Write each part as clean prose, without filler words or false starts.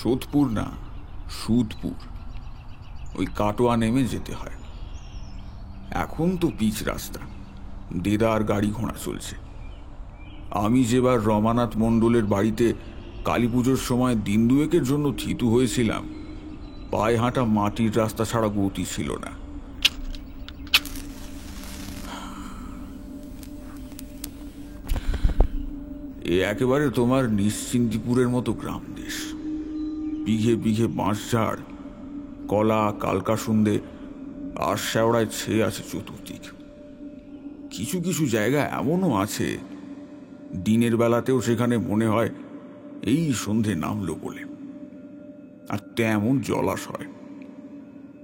সোদপুর না, সুদপুর। ওই কাটোয়া নেমে যেতে হয়। এখন তো পিচ রাস্তা, দেদার গাড়ি ঘোড়া চলছে। আমি যেবার রমানাথ মণ্ডলের বাড়িতে কালী পুজোর সময় দিন দুয়েকের জন্য থিতু হয়েছিলাম, পায়ে হাঁটা মাটির রাস্তা ছাড়া গতি ছিল না। এ একেবারে তোমার নিশ্চিন্তিপুরের মতো গ্রাম দেশ। বিঘে বিঘে বাঁশঝাড়, কলা, কালকাসুন্দে আর শেওড়ায় ছেয়ে আছে চতুর্দিক। কিছু কিছু জায়গা এমনও আছে দিনের বেলাতেও সেখানে মনে হয় এই সন্ধে নামলো বলে। আর তেমন জলাশয়,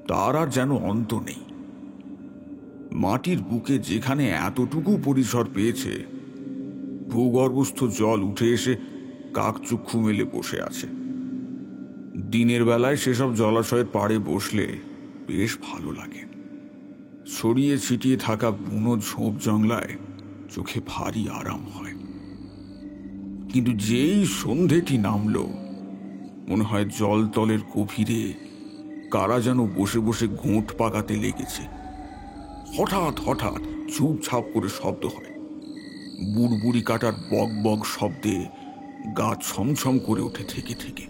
তার আর যেন অন্ত নেই। মাটির বুকে যেখানে এতটুকু পরিসর পেয়েছে, ভূগর্ভস্থ জল উঠে এসে কাকচক্ষু মেলে বসে আছে। দিনের বেলায় সেসব জলাশয়ের পাড়ে বসলে বেশ ভালো লাগে। ছড়িয়ে ছিটিয়ে থাকা বুনো ঝোপ জংলায় চোখে ভারী আরাম হয়। কিন্তু যেই সন্ধেটি নামলো, মনে হয় জলতলের গভীরে কারা যেন বসে বসে ঘোঁট পাকাতে লেগেছে। হঠাৎ হঠাৎ ঝুপঝাপ করে শব্দ হয়। বুড়বুড়ি কাটার বক বক শব্দে গা ছমছম করে ওঠে থেকে থেকে।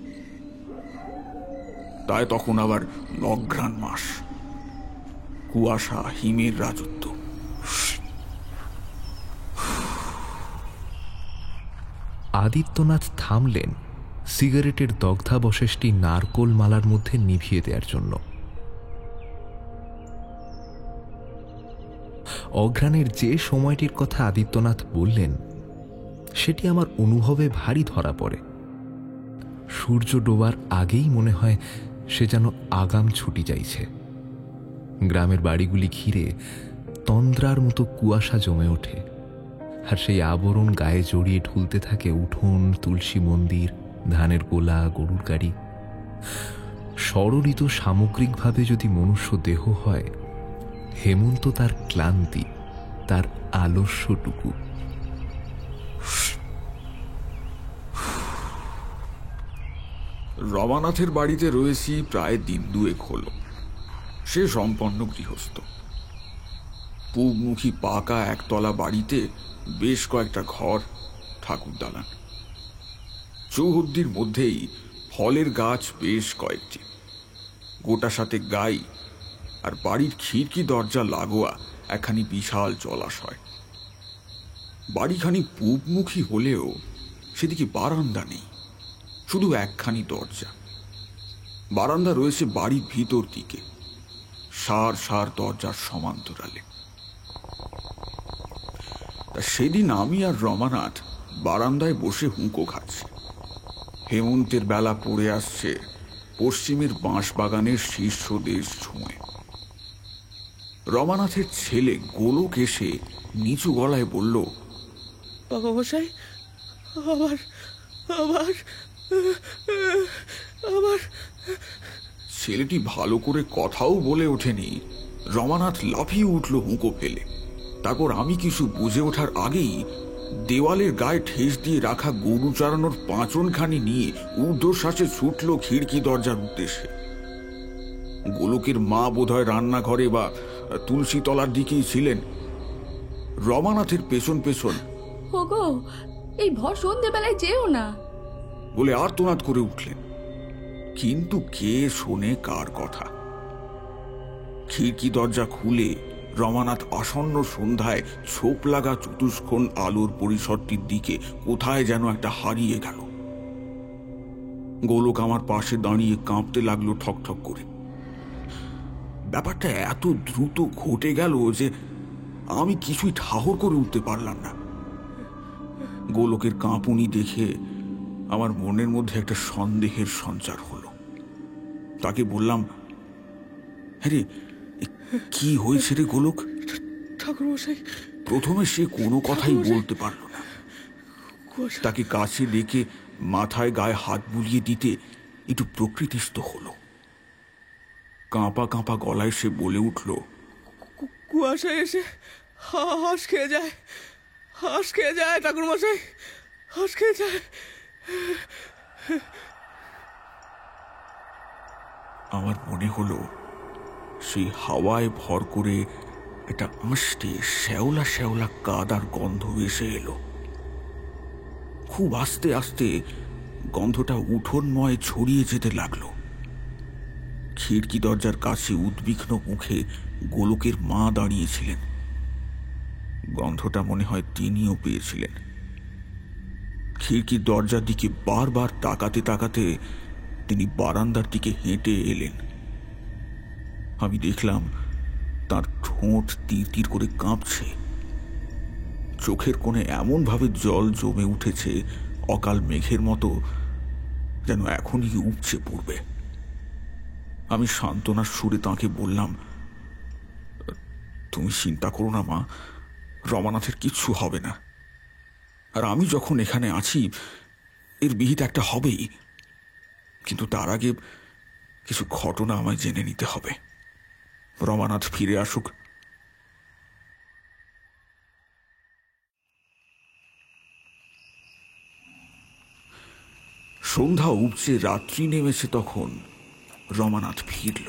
তাই তখন আবার অঘ্রাণ মাস, কুয়াশা, হিমের রাজত্ব। আদিত্যনাথ থামলেন সিগারেটের দগ্ধাবশেষটি নারকোল মালার মধ্যে নিভিয়ে দেওয়ার জন্য। অঘ্রাণের যে সময়টির কথা আদিত্যনাথ বললেন, সেটি আমার অনুভবে ভারী ধরা পড়ে। সূর্য ডোবার আগেই মনে হয় সে যেন আগাম ছুটি চাইছে। গ্রামের বাড়িগুলি ঘিরে তন্দ্রার মতো কুয়াশা জমে ওঠে, আর সেই আবরণ গায়ে জড়িয়ে ঢুলতে থাকে উঠোন, তুলসী মন্দির, ধানের গোলা, গরুর গাড়ি। ষড়ঋতু সামগ্রিকভাবে যদি মনুষ্য দেহ হয়, হেমন্ত তার ক্লান্তি, তার আলস্যটুকু। রমানাথের বাড়িতে রয়েছি প্রায় দিন দুয়েক হল। সে সম্পন্ন গৃহস্থ। পূবমুখী পাকা একতলা বাড়িতে বেশ কয়েকটা ঘর, ঠাকুর দালান। চৌহদ্দির মধ্যেই ফলের গাছ বেশ কয়েকটি, গোটা সাথে গাই, আর বাড়ির খিড়কি দরজা লাগোয়া একখানি বিশাল জলাশয়। বাড়িখানি পূবমুখী হলেও সেদিকে বারান্দা নেই, শুধু একখানি দরজা। বারান্দা রয়েছে বাড়ির ভিতর দিকে, সার সার দরজার সমান্তরালে। তা সেদিন আমি আর রমানাথ বারান্দায় বসে হুঁকো খাচ্ছি। হেমন্তের বেলা পড়ে আসছে পশ্চিমের বাঁশ বাগানের শীর্ষদেশ ছুঁয়ে। রমানাথের ছেলে গোলক এসে নিচু গলায় বলল, বাবামশাই, আবার আবার আবার। ছেলেটি ভালো করে কথাও বলে ওঠেনি, রমানাথ লাফিয়ে উঠল হুঁকো ফেলে। তারপর আমি কিছু বুঝে ওঠার আগেই দেওয়ালের গায়ে ঠেস দিয়ে রাখা গরু চড়ানোর পাঁচনখানি নিয়ে ঊর্ধ্বশ্বাসে ছুটল খিড়কি দরজার উদ্দেশ্যে। গোলকের মা বোধহয় রান্নাঘরে বা তুলসী তলার দিকেই ছিলেন। রমানাথের পেছন পেছন, ওগো, এই ভর সন্ধ্যেবেলায় যেও না বলে আর্তনাদ করে উঠলেন। কিন্তু কে শোনে কার কথা? খিড়কি দরজা খুলে রমানাথ আসন্ন সন্ধ্যায় ছোপ লাগা চতুষ্কোণ আলোর পরিসরটির দিকে কোথায় যেন একটা হারিয়ে গেল। গোলক আমার পাশে দাঁড়িয়ে কাঁপতে লাগলো ঠকঠক করে। ব্যাপারটা এত দ্রুত ঘটে গেল যে আমি কিছুই ঠাহর করে উঠতে পারলাম না। গোলকের কাঁপুনি দেখে আমার মনের মধ্যে একটা সন্দেহের সঞ্চার হলো। তাকে বললাম, হ্যাঁ রে, কি হয়েছে রে গোলক? ঠাকুরমশাই। প্রথমে সে কোনো কথাই বলতে পারল না। তাকে কাছে ডেকে মাথায় গায়ে হাত বুলিয়ে দিতে একটু প্রকৃতিস্থ হলো। কাঁপা কাঁপা গলায় সে বলে উঠল, কুয়াশা এসে হাঁস খেয়ে যায়, হাঁস খেয়ে যায় ঠাকুরমশাই, হাঁস খেয়ে যায়। আমার মনে হলো সেই হাওয়ায় ভর করে একটা আঁশটে শ্যাওলা শ্যাওলা কাদার গন্ধ এসে এলো। খুব আস্তে আস্তে গন্ধটা উঠোনময় ছড়িয়ে যেতে লাগলো। খিড়কি দরজার কাছে উদ্বিগ্ন মুখে গোলকের মা দাঁড়িয়েছিলেন। গন্ধটা মনে হয় তিনিও পেয়েছিলেন। খিড়কির দরজার দিকে বারবার তাকাতে তাকাতে তিনি বারান্দার দিকে হেঁটে এলেন। আমি দেখলাম তার ঠোঁট তীর তীর করে কাঁপছে। চোখের কোণে এমনভাবে জল জমে উঠেছে অকাল মেঘের মতো, যেন এখনই উপচে পড়বে। আমি সান্ত্বনার সুরে তাঁকে বললাম, তুমি চিন্তা করো না মা, রমানাথের কিচ্ছু হবে না। আর আমি যখন এখানে আছি এর বিহিত একটা হবেই, কিন্তু তার আগে কিছু ঘটনা আমায় জেনে নিতে হবে। রমানাথ ফিরে আসুক। সন্ধ্যা উপচে রাত্রি নেমেছে তখন রমানাথ ফিরল।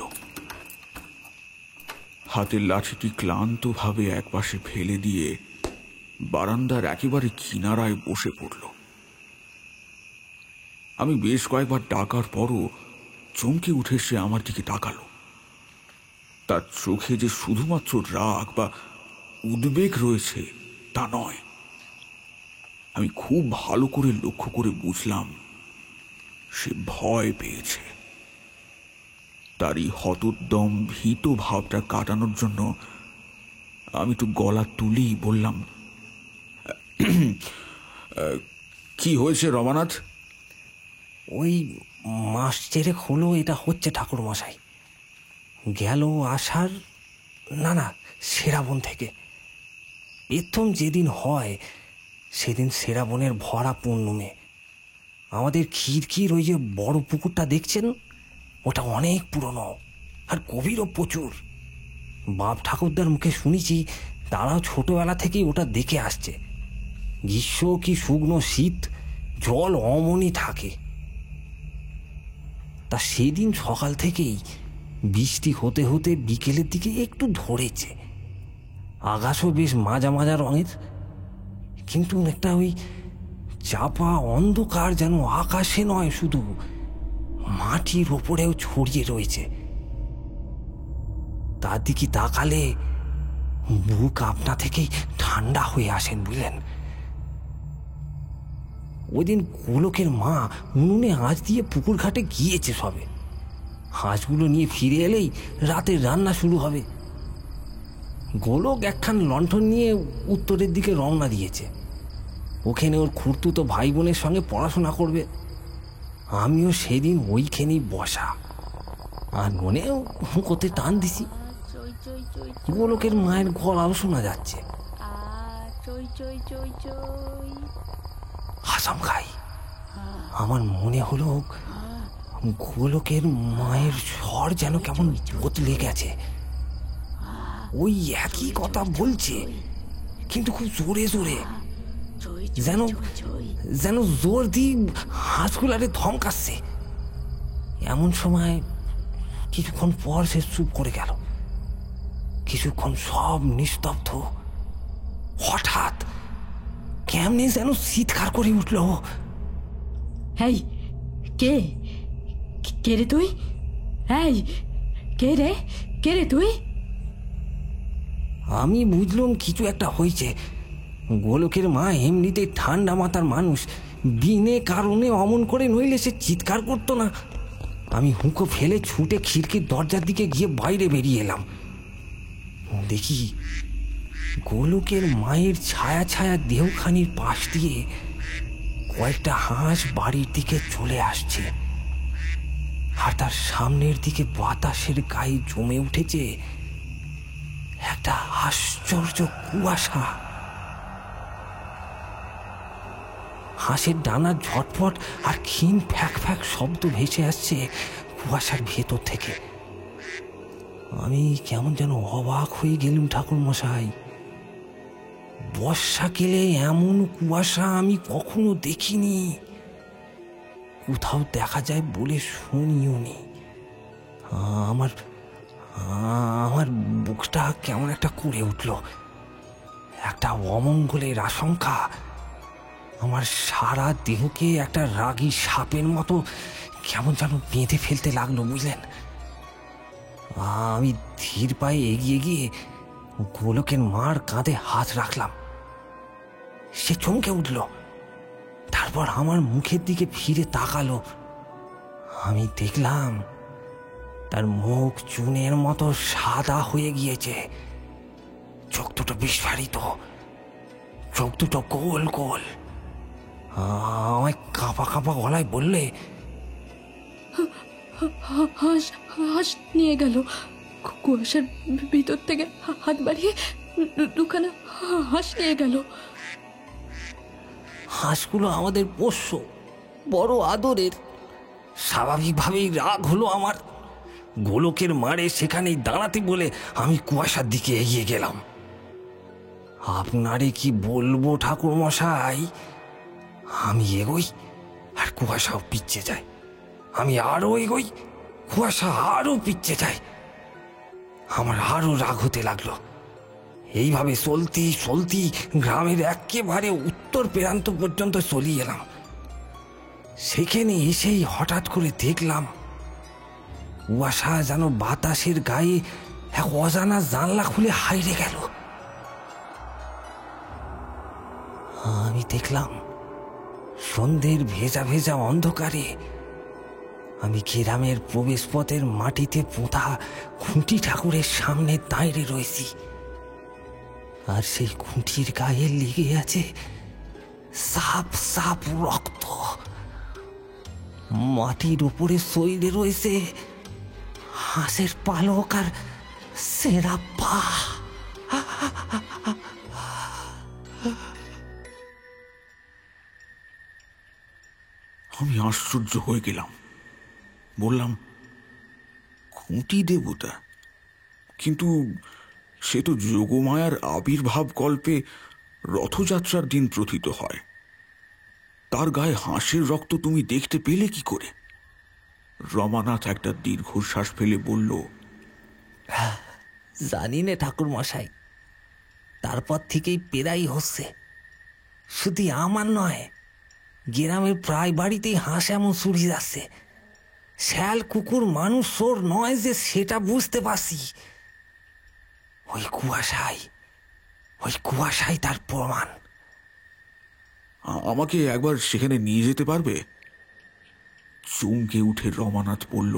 হাতের লাঠিটি ক্লান্তভাবে একপাশে ফেলে দিয়ে বারান্দার একেবারে কিনারায় বসে পড়ল। আমি বেশ কয়েকবার ডাকার পরও চমকে উঠে সে আমার দিকে তাকালো। তার চোখে যে শুধুমাত্র রাগ বা উদ্বেগ রয়েছে তা নয়। আমি খুব ভালো করে লক্ষ্য করে বুঝলাম সে ভয় পেয়েছে। তারই হতোদ্যম ভীত ভাবটা কাটানোর জন্য আমি একটু গলা তুলেই বললাম, কি হয়েছে রমানাথ? ওই মাস চেরেক হলো এটা হচ্ছে ঠাকুর মশাই। গেল আষাঢ়, না শ্রাবণ থেকে। প্রথম যেদিন হয় সেদিন শ্রাবণের ভরা পূর্ণিমে আমাদের খিড়কির ওই যে বড় পুকুরটা দেখছেন, ওটা অনেক পুরনো আর গভীরও প্রচুর। বাপ ঠাকুরদার মুখে শুনেছি তারাও ছোটবেলা থেকেই ওটা দেখে আসছে। গ্রীষ্ম কি শুকনো শীত জল অমনই থাকে। তা সেদিন সকাল থেকেই বৃষ্টি হতে হতে বিকেলের দিকে একটু ধরেছে। আকাশও বেশ মাজা মাজা রঙের, কিন্তু একটা ওই চাপা অন্ধকার যেন আকাশে নয়, শুধু মাটির ওপরেও ছড়িয়ে রয়েছে। তার দিকে তাকালে বুক আপনা থেকেই ঠান্ডা হয়ে আসেন, বুঝলেন। ওই দিন গোলকের মা উনুনে আঁচ দিয়ে পুকুর ঘাটে গিয়েছে সবে। হাঁসগুলো নিয়ে ফিরে এলেই রাতের রান্না শুরু হবে। গোলক একখান লণ্ঠন নিয়ে উত্তরের দিকে রওনা দিয়েছে। ওখানে ওর খুড়তুতো ভাই বোনের সঙ্গে পড়াশোনা করবে। আমিও সেদিন ওইখানেই বসা, আর মনেও হুঁকোতে টান দিছি। গোলকের মায়ের গলাও শোনা যাচ্ছে, হাসাম খাই। আমার মনে হলো গোলকের মায়ের স্বর যেন কেমন বদলে গেছে। ওই একই কথা বলছে, কিন্তু খুব জোরে জোরে, যেন যেন জোর দিয়ে হাঁসগুলারে ধমকাচ্ছে। এমন সময় কিছুক্ষণ পর সে চুপ করে গেল। কিছুক্ষণ সব নিস্তব্ধ। হঠাৎ কেমনে যেন চিৎকার করে উঠল, এই কে কে রে তুই? এই কে রে, কে রে তুই? আমি বুঝলাম কিছু একটা হয়েছে। গোলকের মা এমনিতে ঠান্ডা মাথার মানুষ, দিনে কারণে অমন করে নইলে সে চিৎকার করতো না। আমি হুঁকো ফেলে ছুটে খিড়কির দরজার দিকে গিয়ে বাইরে বেরিয়ে এলাম। দেখি গোলকের মায়ের ছায়া ছায়া দেহখানির পাশ দিয়ে কয়েকটা হাঁস বাড়ির দিকে চলে আসছে, আর তার সামনের দিকে বাতাসের গায়ে জমে উঠেছে একটা আশ্চর্য কুয়াশা। হাঁসের ডানার ঝটফট আর ক্ষীণ ফ্যাক ফ্যাক শব্দ ভেসে আসছে কুয়াশার ভেতর থেকে। আমি কেমন যেন অবাক হয়ে গেলুম ঠাকুর মশাই। বর্ষাকালে এমন কুয়াশা আমি কখনো দেখিনি, কোথাও দেখা যায় বলে শুনিও নি। আমার আমার বুকটা কেমন একটা করে উঠল। একটা অমঙ্গলের আশঙ্কা আমার সারা দেহকে একটা রাগী সাপের মতো কেমন যেন বেঁধে ফেলতে লাগলো, বুঝলেন। আমি ধীর পায়ে এগিয়ে গিয়ে গোলকের মার কাঁধে হাত রাখলাম। সে চমকে উঠল, তারপর আমার মুখের দিকে ফিরে তাকালো। আমি দেখলাম তার মুখ চুনের মতো সাদা হয়ে গিয়েছে, চোখ দুটো বিস্ফারিত, চোখ দুটো গোল গোল। আমায় কাঁপা কাঁপা গলায় বললে, হাঁস হাঁস নিয়ে গেল। কুয়াশার ভিতর থেকে হাত বাড়িয়ে দুখানা হাঁস নিয়ে গেল। হাঁসগুলো আমাদের পোষ্য, বড় আদরের। স্বাভাবিকভাবেই রাগ হলো আমার। গোলকের মারে সেখানেই দাঁড়াতে বলে আমি কুয়াশার দিকে এগিয়ে গেলাম। আপনারে কি বলবো ঠাকুর মশাই, আমি এগোই আর কুয়াশাও পিচ্ছে যায়। আমি আরো এগোই, কুয়াশা আরো পিচ্ছে যায়। আমার আরো রাগ হতে লাগলো। এইভাবে চলতি চলতি গ্রামের একেবারে উত্তর প্রান্ত পর্যন্ত চলিয়ে এলাম। সেখানে এসেই হঠাৎ করে দেখলাম কুয়াশা যেন বাতাসের গায়ে এক অজানা জানলা খুলে হারিয়ে গেল। আমি দেখলাম সন্ধ্যের ভেজা ভেজা অন্ধকারে আমি গ্রামের প্রবেশ পথের মাটিতে পোঁতা খুঁটি ঠাকুরের সামনে দাঁড়িয়ে রয়েছি। আর সেই খুঁটির গায়ে লেগে আছে সাপ সাপ রক্ত। মাটির উপরে শরীরে রয়েছে হাঁসের পালক আর সেরা পা। আমি আশ্চর্য হয়ে গেলাম। বললাম, খুঁটি দেবতা? কিন্তু সে তো যোগমায়ার আবির্ভাব কল্পে রথযাত্রার দিন প্রথিত হয়। তার গায়ে হাঁসের রক্ত তুমি দেখতে পেলে কি করে? রমানাথ একটা দীর্ঘশ্বাস ফেলে বলল, জানি না ঠাকুর মশাই, তারপর থেকেই পেরাই হচ্ছে। শুধু আমার নয়, গ্রামের প্রায় বাড়িতেই হাঁস এমন চুরি যাচ্ছে। শ্যাল কুকুর মানুষ চোর নয় যে সেটা বুঝতে পারছি। ওই কুয়াশাই তার প্রমাণ। আমাকে একবার সেখানে নিয়ে যেতে পারবে? চমকে উঠে রমানাথ বলল,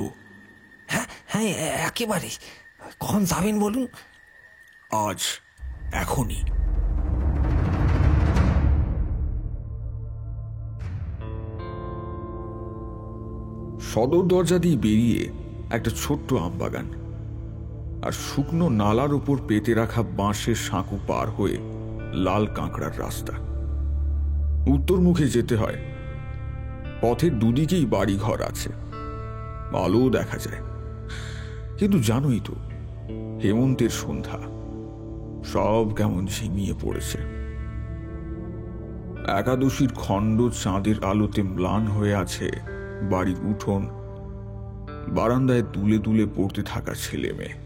হ্যাঁ হ্যাঁ, একেবারে। কখন যাবেন বলুন? আজ, এখনই। সদর দরজা দিয়ে বেরিয়ে একটা ছোট্ট আমবাগান আর শুকনো নালার উপর পেতে রাখা বাঁশের সাঁকো পার হয়ে লাল কাঁকড়ার রাস্তা। উত্তর মুখে যেতে হয়। পথের দুদিকেই বাড়ি ঘর আছে, আলো দেখা যায়। কিন্তু জানোই তো, হেমন্তের সন্ধ্যা, সব কেমন ঝিমিয়ে পড়েছে। একাদশীর খণ্ড চাঁদের আলোতে ম্লান হয়ে আছে বাড়ির উঠোন, বারান্দায় তুলে তুলে পড়তে থাকা ছেলে মেয়ে।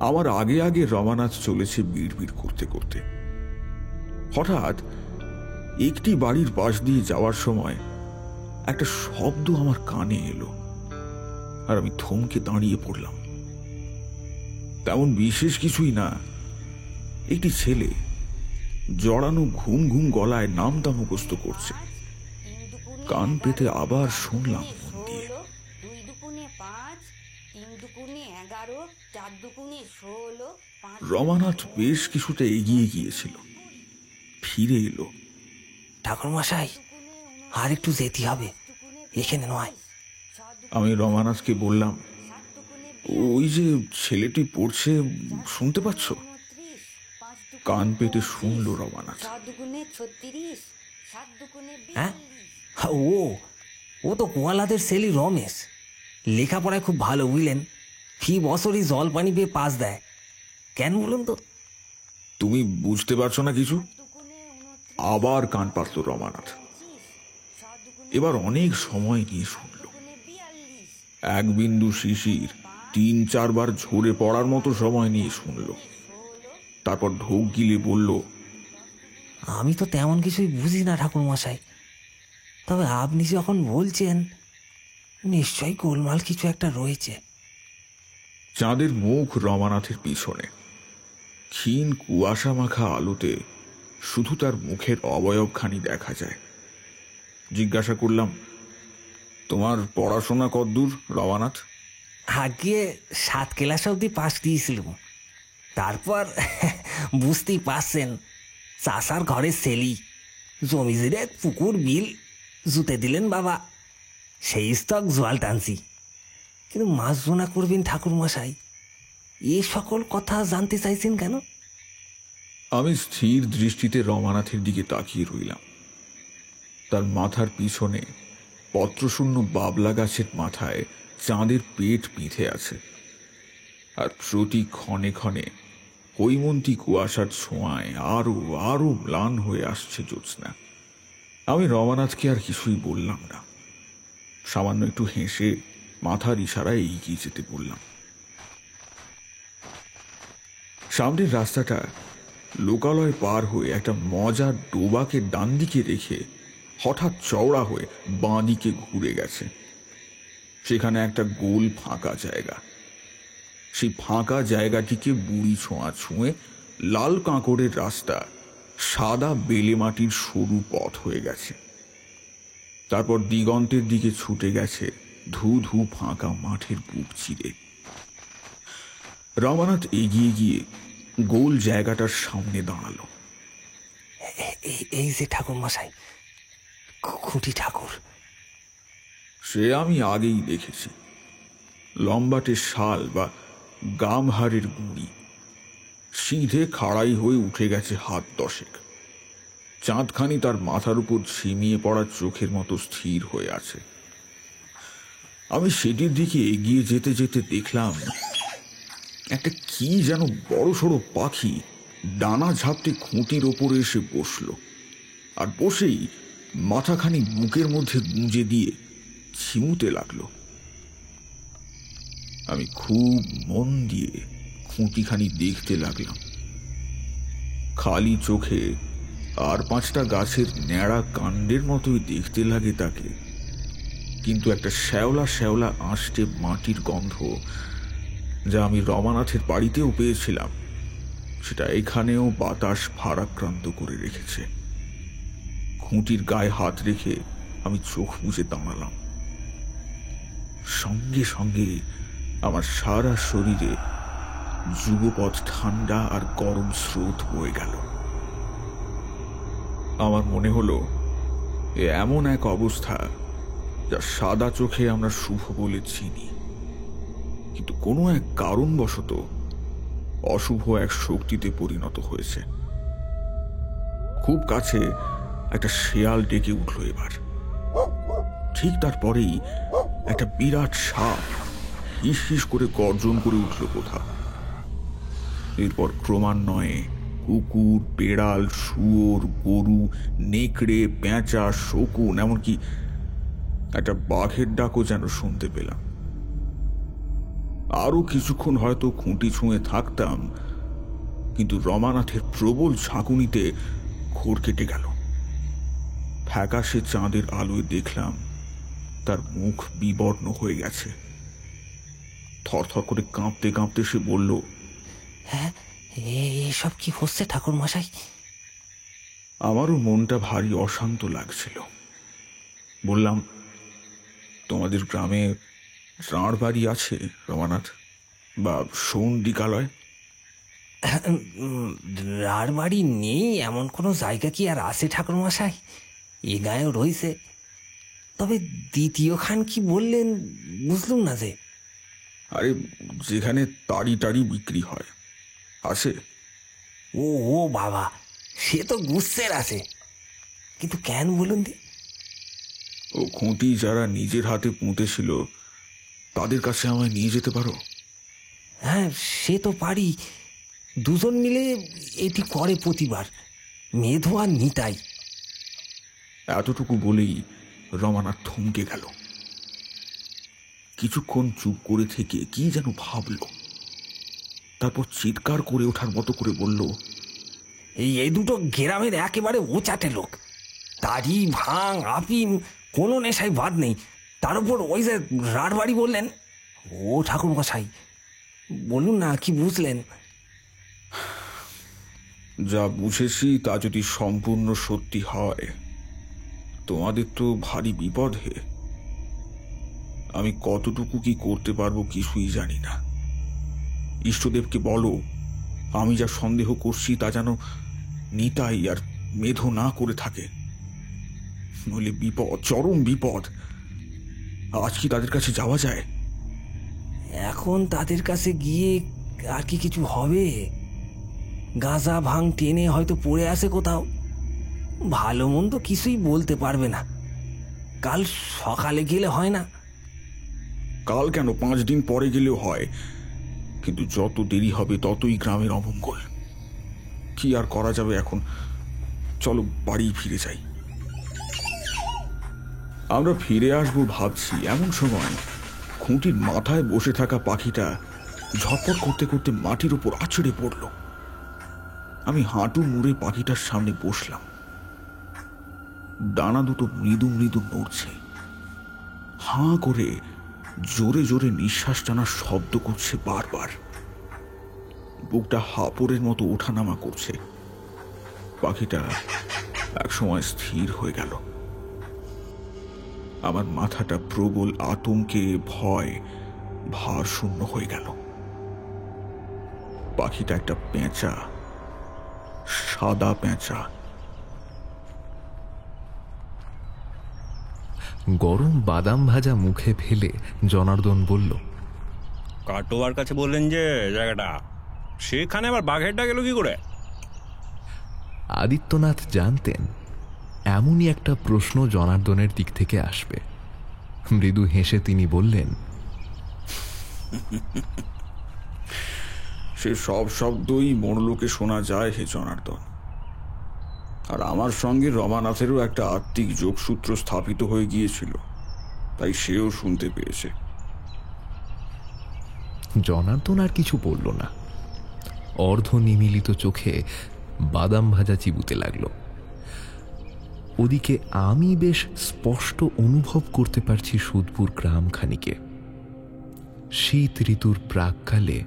আমার আগে আগে রমানাথ চলেছে বিড়বিড় করতে করতে। হঠাৎ একটি বাড়ির পাশ দিয়ে যাওয়ার সময় একটা শব্দ আমার কানে এলো, আর আমি থমকে দাঁড়িয়ে পড়লাম। তেমন বিশেষ কিছুই না, একটি ছেলে জড়ানো ঘুম ঘুম গলায় নামটা মুখস্থ করছে। কান পেতে আবার শুনলাম মন দিয়ে। 2 দুগুণে 5, 3 দুগুণে 11, 4 দুগুণে 16, 5। রমানাথ বেশ কিছুটা এগিয়ে গিয়েছিল, ফিরে এলো। ঠাকুর মশাই, আর একটু যেতে হবে, এখানে নয়। আমি রমানাথকে বললাম, ওই যে ছেলেটি পড়ছে, শুনতে পাচ্ছ? কান পেতে শুনল রমানাথ। 4 দুগুণে 36, 7 দুগুণে 42। হ্যাঁ, ও তো গোয়ালাদের ছেলে রমেশ। লেখাপড়ায় খুব ভালো, বুঝলেন। ফি বছরই জল পানি পেয়ে পাস দেয়। কেন বলুন তো? তুমি বুঝতে পারছো না কিছু? আবার কান পাতল রমানাথ। এবার অনেক সময় নিয়ে শুনল। এক বিন্দু শিশির 3-4 বার ঝরে পড়ার মতো সময় নিয়ে শুনল। তারপর ঢোক গিলে বলল, আমি তো তেমন কিছুই বুঝি না ঠাকুরমশাই, তবে আপনি যখন বলছেন নিশ্চয়ই গোলমাল কিছু একটা রয়েছে। চাঁদের মুখ রমানাথের পিছনে। ক্ষীণ কুয়াশা মাখা আলোতে শুধু তার মুখের অবয়বখানি দেখা যায়। জিজ্ঞাসা করলাম, তোমার পড়াশোনা কতদূর রমানাথ? আগে 7 ক্লাস অবধি পাস দিয়েছিলাম, তারপর বুঝতেই পারছেন চাষার ঘরের সেলি, জমি জিরে পুকুর বিল জুতে দিলেন বাবা, সেই স্তক জোয়াল টানছি। কিন্তু মাছ জোনা করবেন ঠাকুরমশাই, এ সকল কথা জানতে চাইছেন কেন? আমি স্থির দৃষ্টিতে রমানাথের দিকে তাকিয়ে রইলাম। তার মাথার পিছনে পত্রশূন্য বাবলা গাছের মাথায় চাঁদের পেট পিঁধে আছে, আর প্রতি ক্ষণে ক্ষণে হৈমন্তী কুয়াশার ছোঁয়ায় আরো আরো ম্লান হয়ে আসছে জ্যোৎস্না। আমি রমানাথকে আর কিছুই বললাম না, সামান্য একটু হেসে মাথার ইশারায় এগিয়ে যেতে বললাম। সামনের রাস্তাটা লোকালয় পার হয়ে একটা মজার ডোবাকে ডান দিকে রেখে হঠাৎ চওড়া হয়ে বাঁ দিকে ঘুরে গেছে। সেখানে একটা গোল ফাঁকা জায়গা। সেই ফাঁকা জায়গাটিকে বুড়ি ছোঁয়া ছুঁয়ে লাল কাঁকড়ের রাস্তা সাদা বেলে মাটির সরু পথ হয়ে গেছে। তারপর দিগন্তের দিকে ছুটে গেছে ধু ধু ফাঁকা মাঠের বুক চিরে। রমানাথ এগিয়ে গিয়ে গোল জায়গাটার সামনে দাঁড়ালো। এই যে ঠাকুরমশাই, খুঁটি ঠাকুর। সে আমি আগেই দেখেছি। লম্বাটে শাল বা গামহারের গুঁড়ি, সিধে খাড়াই হয়ে উঠে গেছে 1 হাত 10 চাঁদখানি তার মাথার উপর ঝিমিয়ে পড়া চোখের মতো স্থির হয়ে আছে। আমি সেটির দিকে এগিয়ে যেতে যেতে দেখলাম একটা কি যেন বড় সড়ো পাখি ডানা ঝাপটে খুঁটির ওপরে এসে বসল, আর বসেই মাথাখানি বুকের মধ্যে গুঁজে দিয়ে ঝিমুতে লাগলো। আমি খুব মন দিয়ে খুঁটিখানি দেখতে লাগলাম। খালি চোখে আর 5টা গাছের ন্যাড়া কাণ্ডের মতোই দেখতে লাগে তাকে, কিন্তু একটা শ্যাওলা শ্যাওলা আঁশটে মাটির গন্ধ, যা আমি রমানাথের বাড়িতেও পেয়েছিলাম, সেটা এখানেও বাতাস ভারাক্রান্ত করে রেখেছে। খুঁটির গায়ে হাত রেখে আমি চোখ বুজে দাঁড়ালাম। সঙ্গে সঙ্গে আমার সারা শরীরে যুগপৎ ঠান্ডা আর গরম স্রোত বয়ে গেল। আমার মনে হলো এ এমন এক অবস্থা যা সাদা চোখে আমরা শুভ বলে চিনি, কিন্তু কোনো এক কারণবশত অশুভ এক শক্তিতে পরিণত হয়েছে। খুব কাছে একটা শেয়াল ডেকে উঠল এবার। ঠিক তারপরেই একটা বিরাট সাপ হিস হিস করে গর্জন করে উঠল কোথাও। এরপর ক্রমান্বয়ে কুকুর, বেড়াল, শুয়োর, গরু, নেকড়ে, পেঁচা, শকুন, এমনকি একটা বাঘের ডাকও যেন শুনতে পেলাম। আরো কিছুক্ষণ হয়তো খুঁটি ছুঁয়ে থাকতাম, কিন্তু রমানাথের প্রবল ঝাঁকুনিতে ঘোর কেটে গেল। ফ্যাকাশে চাঁদের আলোয় দেখলাম তার মুখ বিবর্ণ হয়ে গেছে। থরথর করে কাঁপতে কাঁপতে সে বলল, হ্যাঁ, এসব কি হচ্ছে ঠাকুরমশাই? আমারও মনটা ভারী অশান্ত লাগছিল। বললাম, তোমাদের গ্রামে রাঁড় বাড়ি আছে রমানাথ, বা সৌন্দিকালয়? রাড় বাড়ি নেই এমন কোনো জায়গা কি আর আছে ঠাকুরমশাই? এ গায়েও রয়েছে, তবে দ্বিতীয় খান কি বললেন বুঝলুম না যে। আরে, যেখানে তাড়ি টাড়ি বিক্রি হয় আছে। ও ও বাবা, সে তো গুচ্ছের আছে, কিন্তু কেন বলুন দি? ও খুঁটি যারা নিজের হাতে পুঁতেছিল তাদের কাছে আমায় নিয়ে যেতে পারো? হ্যাঁ, সে তো পারি। দুজন মিলে এটি করে প্রতিবার, মেধো আর নিতাই। এতটুকু বলেই রমানাথ থমকে গেল। কিছুক্ষণ চুপ করে থেকে কি যেন ভাবল, তারপর চিৎকার করে ওঠার মতো করে বলল, এই দুটো গ্রামের একেবারে ওচাটে লোক। তারি, ভাং, আফিম, কোনো নেশায় বাদ নেই। তার উপর ওই যে রাড়বাড়ি বললেন। ও ঠাকুর মশাই, বলুন না কি বুঝলেন? যা বুঝেছি তা যদি সম্পূর্ণ সত্যি হয়, তোমাদের তো ভারী বিপদ হে। আমি কতটুকু কি করতে পারবো কিছুই জানি না। ইষ্টদেবকে বলো আমি যা সন্দেহ করছি তা যেন নিতাই আর মেধো না করে থাকে, নইলে বিপদ, চরম বিপদ। আজ কি তাদের কাছে যাওয়া যায়? এখন তাদের কাছে গিয়ে আর কি কিছু হবে? গাঁজা ভাং টেনে হয়তো পড়ে আসে কোথাও, ভালো মন্দ কিছুই বলতে পারবে না। কাল সকালে গেলে হয় না? কাল কেন, 5 দিন পরে গেলেও হয়, কিন্তু যত দেরি হবে ততই গ্রামের অমঙ্গল। কি আর করা যাবে এখন? চলো বাড়ি ফিরে যাই। আমরা ফিরে আসবো ভাবছি, এমন সময় খুঁটির মাথায় বসে থাকা পাখিটা ঝটপট করতে করতে মাটির উপর আছড়ে পড়ল। আমি হাঁটু মুড়ে পাখিটার সামনে বসলাম। ডানা দুটো মৃদু মৃদু নড়ছে, হাঁ করে জোরে জোরে নিঃশ্বাস টানার শব্দ করছে বারবার। বুকটা হাঁপড়ের মতো ওঠানামা করছে। পাখিটা একসময় স্থির হয়ে গেল। আমার মাথাটা প্রবল আতঙ্কে, ভয়, ভার শূন্য হয়ে গেল। পাখিটা একটা পেঁচা, সাদা পেঁচা। গরম বাদাম ভাজা মুখে ফেলে জনার্দন বলল, কাটোয়ার কাছে বললেন যে জায়গাটা, সেখানে আবার বাঘেরটা গেল কি করে? আদিত্যনাথ জানতেন এমনই একটা প্রশ্ন জনার্দনের দিক থেকে আসবে। মৃদু হেসে তিনি বললেন, সে সব শব্দই মোড়লোকে শোনা যায় হে জনার্দন। আর আমার সঙ্গে রমানাথেরও একটা আত্মিক যোগসূত্র স্থাপিত হয়ে গিয়েছিল, তাই সেও শুনতে পেয়েছে। জনার্দন আর কিছু বলল না। অর্ধ নিমিলিত চোখে বাদাম ভাজা চিবুতে লাগল। ওদিকে আমি বেশ স্পষ্ট অনুভব করতে পারছি সুদপুর গ্রামখানিকে। শীত ঋতুর প্রাককালে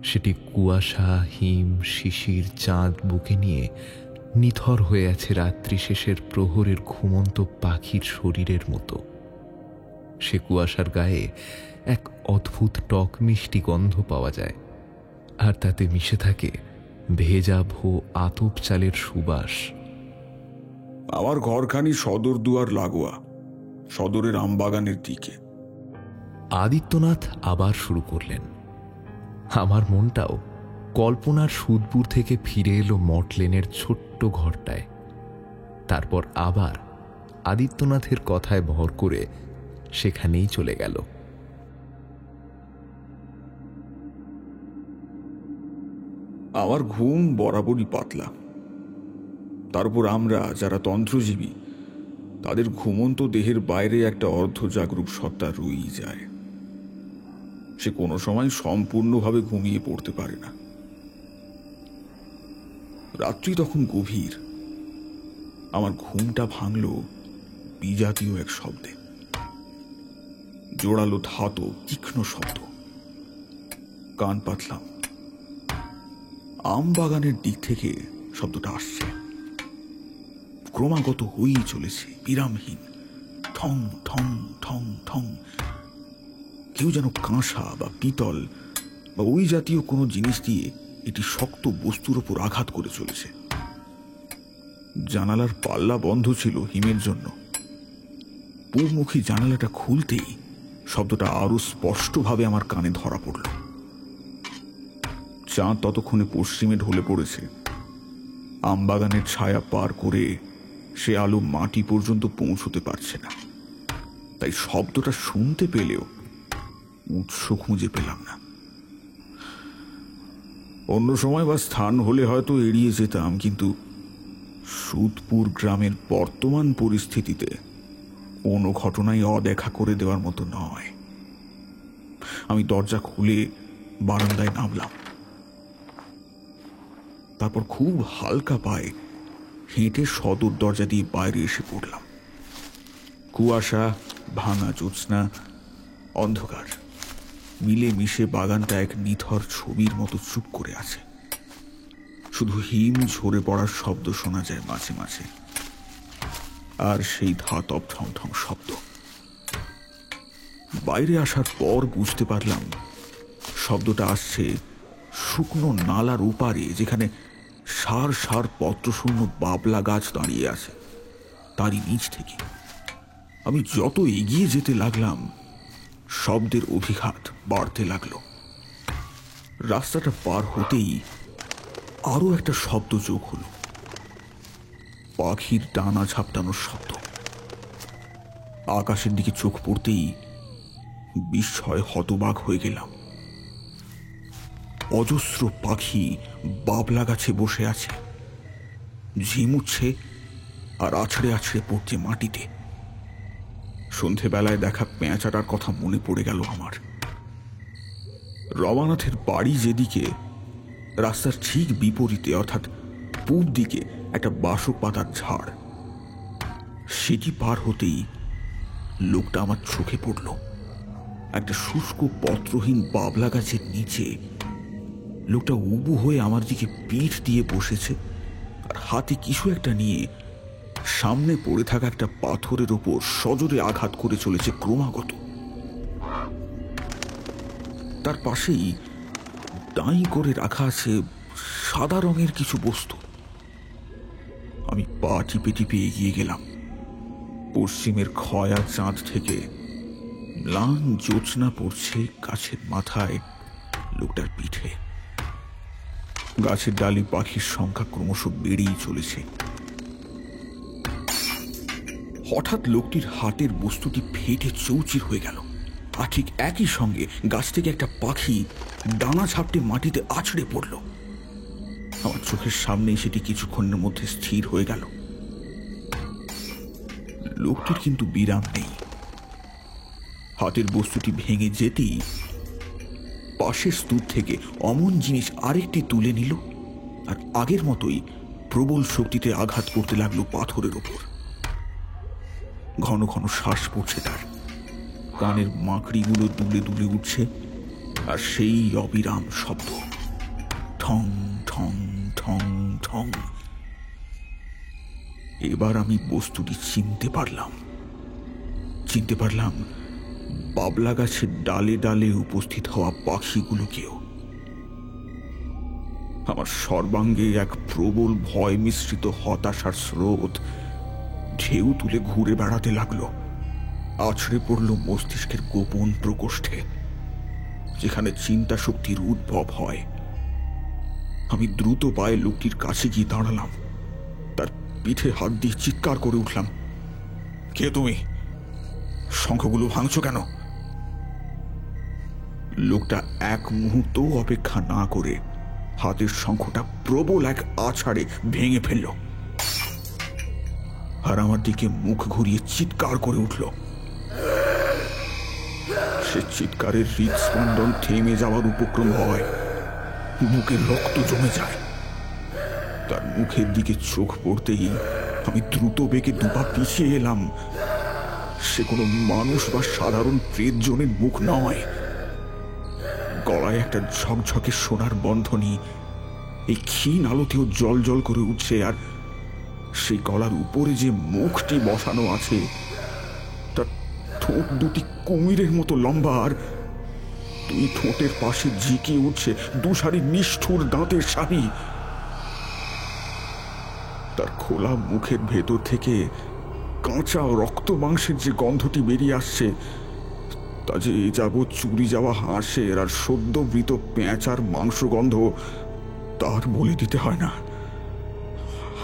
সেটি কুয়াশা, হিম, শিশির, চাঁদ বুকে নিয়ে নিথর হয়ে আছে রাত্রি শেষের প্রহরের ঘুমন্ত পাখির শরীরের মতো। সে কুয়াশার গায়ে এক অদ্ভুত টক মিষ্টি গন্ধ পাওয়া যায়, আর তাতে মিশে থাকে ভেজা ভো আতপ চালের সুবাস। আমার ঘরখানি সদর দুয়ার লাগোয়া, সদরের আমবাগানের দিকে। আদিত্যনাথ আবার শুরু করলেন। আমার মনটাও কল্পনার সুদপুর থেকে ফিরে এলো মটলেনের ছোট্ট ঘরটায়। তারপর আবার আদিত্যনাথের কথায় ভর করে সেখানেই চলে গেল। আমার ঘুম বরাবরই পাতলা। তারপর আমরা যারা তন্ত্রজীবী, তাদের ঘুমন্ত দেহের বাইরে একটা অর্ধজাগরুক সত্তা রয়েই যায়। সে কোনো সময় সম্পূর্ণভাবে ঘুমিয়ে পড়তে পারে না। রাত্রি তখন গভীর। আমার ঘুমটা ভাঙল বিজাতীয় এক শব্দে। জোড়ালো ধাতো তীক্ষ্ণ শব্দ। কান পাতলাম। আম বাগানের দিক থেকে শব্দটা আসছে। ক্রমাগত হয়েই চলেছে, বিরামহীন। ঠং ঠং ঠং ঠং। কেউ যেন কাঁসা বা পিতল বা ওই জাতীয় কোনো জিনিস দিয়ে এটি শক্ত বস্তুর ওপর আঘাত করে চলেছে। জানালার পাল্লা বন্ধ ছিল হিমের জন্য। পূর্বমুখী জানালাটা খুলতেই শব্দটা আরো স্পষ্টভাবে আমার কানে ধরা পড়ল। চাঁদ ততক্ষণে পশ্চিমে ঢলে পড়েছে। আমবাগানের ছায়া পার করে সে আলো মাটি পর্যন্ত পৌঁছতে পারছে না, তাই শব্দটা শুনতে পেলেও উৎস খুঁজে পেলাম না। অন্য সময় বা স্থান হলে হয়তো এড়িয়ে যেতাম, কিন্তু সুদপুর গ্রামের বর্তমান পরিস্থিতিতে কোনো ঘটনাই অদেখা করে দেওয়ার মতো নয়। আমি দরজা খুলে বারান্দায় নামলাম। তারপর খুব হালকা পায়ে হেঁটে সদর দরজা দিয়ে বাইরে এসে পড়লাম। কুয়াশা, ভাঙা জ্যোৎস্না, অন্ধকার মিলে মিশে বাগানটা এক নিথর ছবির মতো চুপ করে আছে। শুধু হিম ঝরে পড়ার শব্দ শোনা যায় মাঝে মাঝে, আর সেই ধাতব ঠং ঠং শব্দ। বাইরে আসার পর বুঝতে পারলাম শব্দটা আসছে শুকনো নালার ওপারে, যেখানে সার সার পত্রশূন্য বাবলা গাছ দাঁড়িয়ে আছে, তারই নিচ থেকে। আমি যত এগিয়ে যেতে লাগলাম শব্দের অভিঘাত বাড়তে লাগলো। রাস্তাটা পার হতেই আরো একটা শব্দ যোগ হলো, পাখির ডানা ঝাপটানোর শব্দ। আকাশের দিকে চোখ পড়তেই বিস্ময় হতবাক হয়ে গেলাম। অজস্র পাখি বাবলা গাছে বসে আছে, ঝিমুচ্ছে আর আছড়ে আছড়ে পড়ছে মাটিতে। সন্ধেবেলায় দেখা পেঁচাটার কথা মনে পড়ে গেল আমার। রমানাথের বাড়ি যেদিকে, রাস্তার ঠিক বিপরীতে অর্থাৎ পূব দিকে একটা বাসক পাতার ঝাড়। সেটি পার হতেই লোকটা আমার চোখে পড়ল। একটা শুষ্ক পত্রহীন বাবলা গাছের নিচে লোকটা উবু হয়ে আমার দিকে পিঠ দিয়ে বসেছে, আর হাতে কিছু একটা নিয়ে সামনে পড়ে থাকা একটা পাথরের ওপর সজোরে আঘাত করে চলেছে ক্রমাগত। তার পাশেই ডাই করে রাখা আছে সাদা রঙের কিছু বস্তু। আমি পা টিপে টিপে এগিয়ে গেলাম। পশ্চিমের খয়া চাঁদ থেকে ম্লান জ্যোৎস্না পড়ছে গাছের মাথায়, লোকটার পিঠে। গাছের ডালে পাখির সংখ্যা ক্রমশ বেড়েই চলেছে। হঠাৎ লোকটির হাতের বস্তুটি ফেটে চৌচির হয়ে গেল, আর ঠিক একই সঙ্গে গাছ থেকে একটা পাখি ডানা ঝাপটে মাটিতে আছড়ে পড়ল। আমার চোখের সামনে সেটি কিছুক্ষণের মধ্যে স্থির হয়ে গেল। লোকটির কিন্তু বিরাম নেই। হাতের বস্তুটি ভেঙে যেতেই পাশের স্তূপ থেকে অমন জিনিস আরেকটি তুলে নিল, আর আগের মতোই প্রবল শক্তিতে আঘাত করতে লাগলো পাথরের ওপর। ঘন ঘন শ্বাস পড়ছে তার, কানের মাকড়িগুলো দুলে দুলে উঠছে, আর সেই অবিরাম শব্দ, ঠং ঠং ঠং ঠং। এবার আমি বস্তুটি চিনতে পারলাম বাবলা গাছের ডালে ডালে উপস্থিত হওয়া পাখিগুলোকেও। আমার সর্বাঙ্গে এক প্রবল ভয় মিশ্রিত হতাশার স্রোত ঢেউ তুলে ঘুরে বেড়াতে লাগলো, আছড়ে পড়ল মস্তিষ্কের গোপন প্রকোষ্ঠে, যেখানে চিন্তা শক্তির উদ্ভব হয়। আমি দ্রুত পায়ে লোকটির কাছে গিয়ে দাঁড়ালাম, তার পিঠে হাত দিয়ে চিৎকার করে উঠলাম, কে তুমি? শঙ্খগুলো ভাঙছো কেন? লোকটা এক মুহূর্ত অপেক্ষা না করে হাতের শঙ্খটা প্রবল এক আছাড়ে ভেঙে ফেলল, আর আমার দিকে মুখ ঘুরিয়ে চিৎকার করে উঠল। সে চিৎকারের হৃদস্পন্দন থেমে যাওয়ার উপক্রম হয়, বুকের রক্ত জমে যায়। তার মুখের দিকে চোখ পড়তেই আমি দ্রুত বেগে দুপা পিছিয়ে এলাম। সে কোনো মানুষ বা সাধারণ প্রেতজনের মুখ নয়। গলায় একটা ঝকঝকে সোনার বন্ধনী এই ক্ষীণ আলোতেও জল জল করে উঠছে, আর সেই গলার উপরে যে মুখটি বসানো আছে তার ঠোঁট দুটি কুমিরের মতো লম্বা, আর দুই ঠোঁটের পাশে ঝিকিয়ে উঠছে দুসারি নিষ্ঠুর দাঁতের সারি। তার খোলা মুখের ভেতর থেকে কাঁচা রক্ত মাংসের যে গন্ধটি বেরিয়ে আসছে, তা যে যাবৎ চুরি যাওয়া হাঁসের আর সদ্যবৃত পেঁচার মাংস গন্ধ, তার বলে দিতে হয় না।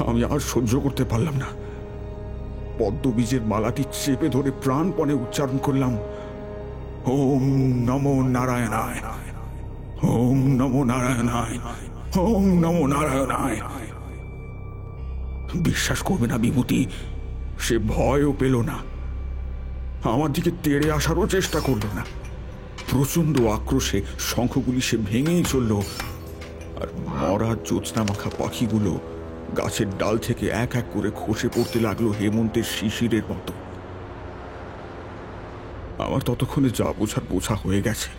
আমি আর সহ্য করতে পারলাম না। পদ্মবীজের মালাটি চেপে ধরে প্রাণপণে উচ্চারণ করলাম, ওম নমো নারায়ণায়, ওম নমো নারায়ণায়, ওম নমো নারায়ণায়। বিশ্বাস করবে না বিভূতি, সে ভয়ও পেল না, আমার দিকে তেড়ে আসারও চেষ্টা করল না। প্রচন্ড আক্রোশে শঙ্খগুলি সে ভেঙেই চলল, আর মরা জ্যোৎস্না মাখা পাখিগুলো গাছের ডাল থেকে এক এক করে খসে পড়তে লাগলো হেমন্তের শিশিরের মতো। আমার ততক্ষণে যা বোঝার বোঝা হয়ে গেছে।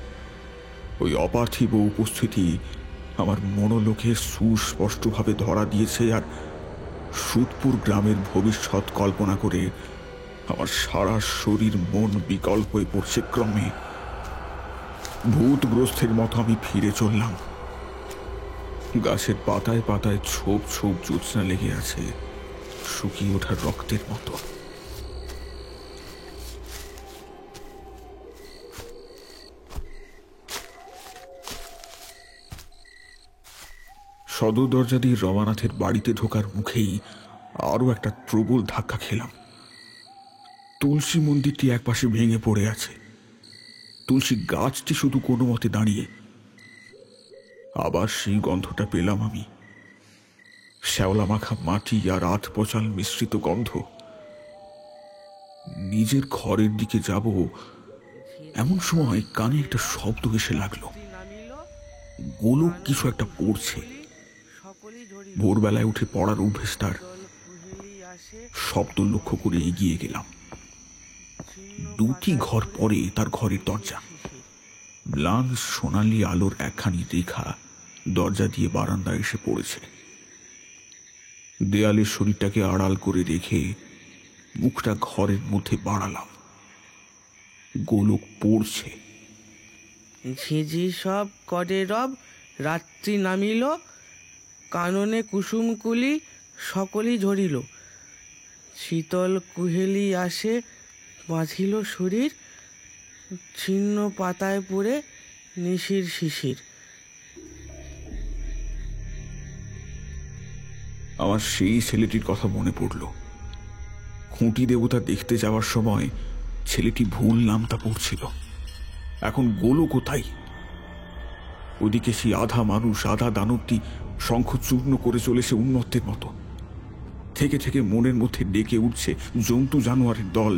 ওই অপার্থিব উপস্থিতি আমার মনোলোকে সুস্পষ্টভাবে ধরা দিয়েছে, আর সুদপুর গ্রামের ভবিষ্যৎ কল্পনা করে আমার সারা শরীর মন বিকল হয়ে পড়ছে ক্রমে। ভূতগ্রস্তের মতো আমি ফিরে চললাম। গাছের পাতায় পাতায় ছোপ ছোপ জ্যোৎস্না লেগে আছে, শুকিয়ে ওঠার রক্তের মতো। সদর দরজা দিয়ে রমানাথের বাড়িতে ঢোকার মুখেই আরো একটা প্রবল ধাক্কা খেলাম। তুলসী মন্দিরটি একপাশে ভেঙে পড়ে আছে, তুলসী গাছটি শুধু কোনো মতে দাঁড়িয়ে। আবার সেই গন্ধটা পেলাম আমি, শ্যাওলা মাখা মাটি আর আধ পচাল মিশ্রিত গন্ধ। নিজের ঘরের দিকে যাব এমন সময় কানে একটা শব্দ এসে লাগলো। গোলক কিছু একটা পড়ছে। ভোরবেলায় উঠে পড়ার অভ্যেস তার। শব্দ লক্ষ্য করে এগিয়ে গেলাম। দুটি ঘর পরে তার ঘরের দরজা। ম্লান সোনালি আলোর একখানি রেখা দরজা দিয়ে বারান্দায় এসে পড়েছে। দেয়ালের শরীরটাকে আড়াল করে রেখে মুখটা ঘরের মধ্যে বাড়ালাম। গোলক পড়ছে। ঝিঝি সব করে রব, রাত্রি নামিল, কাননে কুসুমকুলি সকলই ঝরিল, শীতল কুহেলি আসে বাঁধিল শরীর, ছিন্ন পাতায় পড়ে নিশির শিশির। আমার সেই ছেলেটির কথা মনে পড়ল। খুঁটি দেবতা দেখতে যাওয়ার সময় ছেলেটি ভুল নামটা পড়ছিল। এখন গোলক কোথায়? ওদিকে সেই আধা মানুষ আধা দানবটি শঙ্খ চূর্ণ করে চলেছে উন্মত্তের মতো। থেকে থেকে মনের মধ্যে ডেকে উঠছে জন্তু জানোয়ারের দল।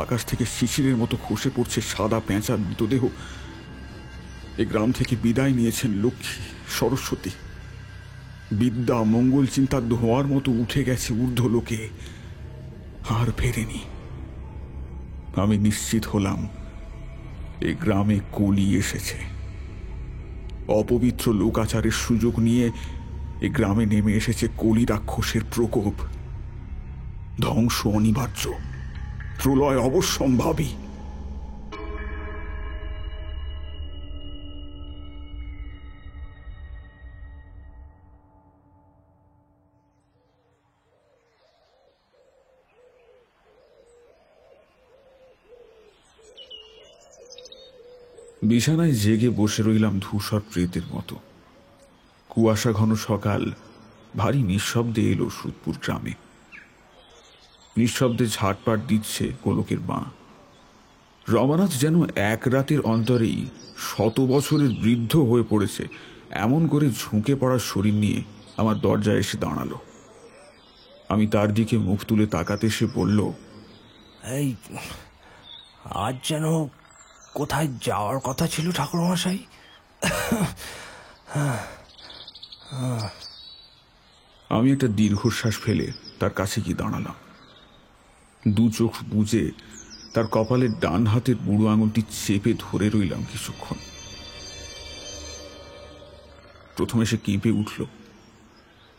আকাশ থেকে শিশিরের মতো খসে পড়ছে সাদা পেঁচার মৃতদেহ। এ গ্রাম থেকে বিদায় নিয়েছেন লক্ষ্মী, সরস্বতী। বিদ্যা মঙ্গল চিন্তার ধোঁয়ার মতো উঠে গেছে ঊর্ধ্বলোকে, আর ফেরেনি। আমি নিশ্চিত হলাম এ গ্রামে কলি এসেছে। অপবিত্র লোকাচারের সুযোগ নিয়ে এ গ্রামে নেমে এসেছে কলি রাক্ষসের প্রকোপ। ধ্বংস অনিবার্য, প্রলয় অবশ্যম্ভাবী। বিছানায় জেগে বসে রইলাম ধূসর প্রেতের মতো। কুয়াশা ঘন সকাল ভারী নিঃশব্দে এলো সুদপুর গ্রামে। নিঃশব্দে ঝাটপাট দিচ্ছে গোলকের মা। রমানাথ যেন এক রাতের অন্তরেই 100 বছরের বৃদ্ধ হয়ে পড়েছে এমন করে ঝুঁকে পড়ার শরীর নিয়ে আমার দরজায় এসে দাঁড়ালো। আমি তার দিকে মুখ তুলে তাকাতে সে বলল, এই আজ যেন কোথায় যাওয়ার কথা ছিল ঠাকুরমশাই? আমি একটা দীর্ঘশ্বাস ফেলে তার কাছে গিয়ে দাঁড়ালাম। দু চোখ বুজে তার কপালের ডান হাতের বুড়ো আঙুলটি চেপে ধরে রইলাম কিছুক্ষণ। প্রথমে সে কেঁপে উঠল,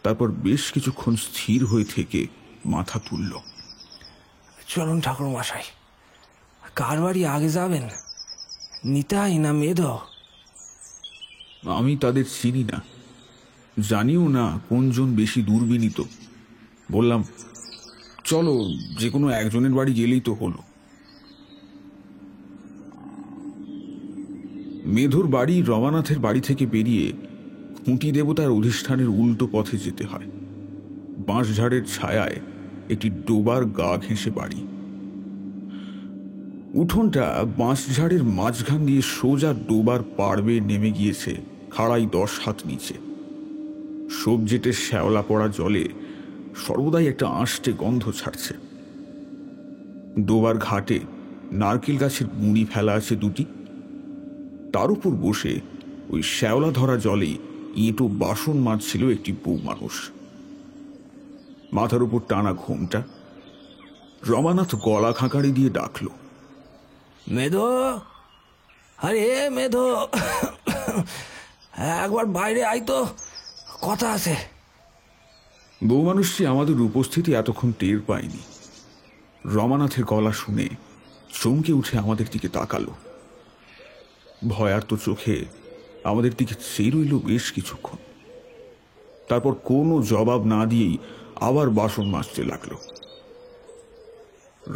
তারপর বেশ কিছুক্ষণ স্থির হয়ে থেকে মাথা তুলল। চলুন ঠাকুরমশাই, কার বাড়ি আগে যাবেন, নিতাই না মেধ? আমি তাদের চিনি না, জানিও না কোনজন বেশি দুর্বিনীত। বললাম, চলো যে কোনো একজনের বাড়ি গেলেই তো হলো। মেধুর বাড়ি রমানাথের বাড়ি থেকে বেরিয়ে খুঁটি দেবতার অধিষ্ঠানের উল্টো পথে যেতে হয়। বাঁশঝাড়ের ছায়ায় একটি ডোবার গা ঘেঁষে বাড়ি। উঠোনটা বাঁশঝাড়ের মাঝখান দিয়ে সোজা ডোবার পাড় বেয়ে নেমে গিয়েছে খাড়াই 10 হাত নিচে। সবজেটের শ্যাওলা পড়া জলে সর্বদাই একটা আঁশটে গন্ধ ছাড়ছে। ডোবার ঘাটে নারকেল গাছের মুড়ি ফেলা আছে দুটি, তার উপর বসে ওই শ্যাওলা ধরা জলে এঁটো বাসন মাজছিল একটি বউ মানুষ। মাথার উপর টানা ঘোমটা। রমানাথ গলা খাঁকারি দিয়ে ডাকল, মেধো, আরে মেধো, একবার বাইরে আয় তো, কথা আছে। বউ মানুষটি আমাদের উপস্থিতি এতক্ষণ টের পায়নি। রমানাথের গলা শুনে চমকে উঠে আমাদের দিকে তাকালো। ভয়ার্ত চোখে আমাদের দিকে চেয়ে রইল বেশ কিছুক্ষণ। তারপর কোনো জবাব না দিয়েই আবার বাসন মাজতে লাগলো।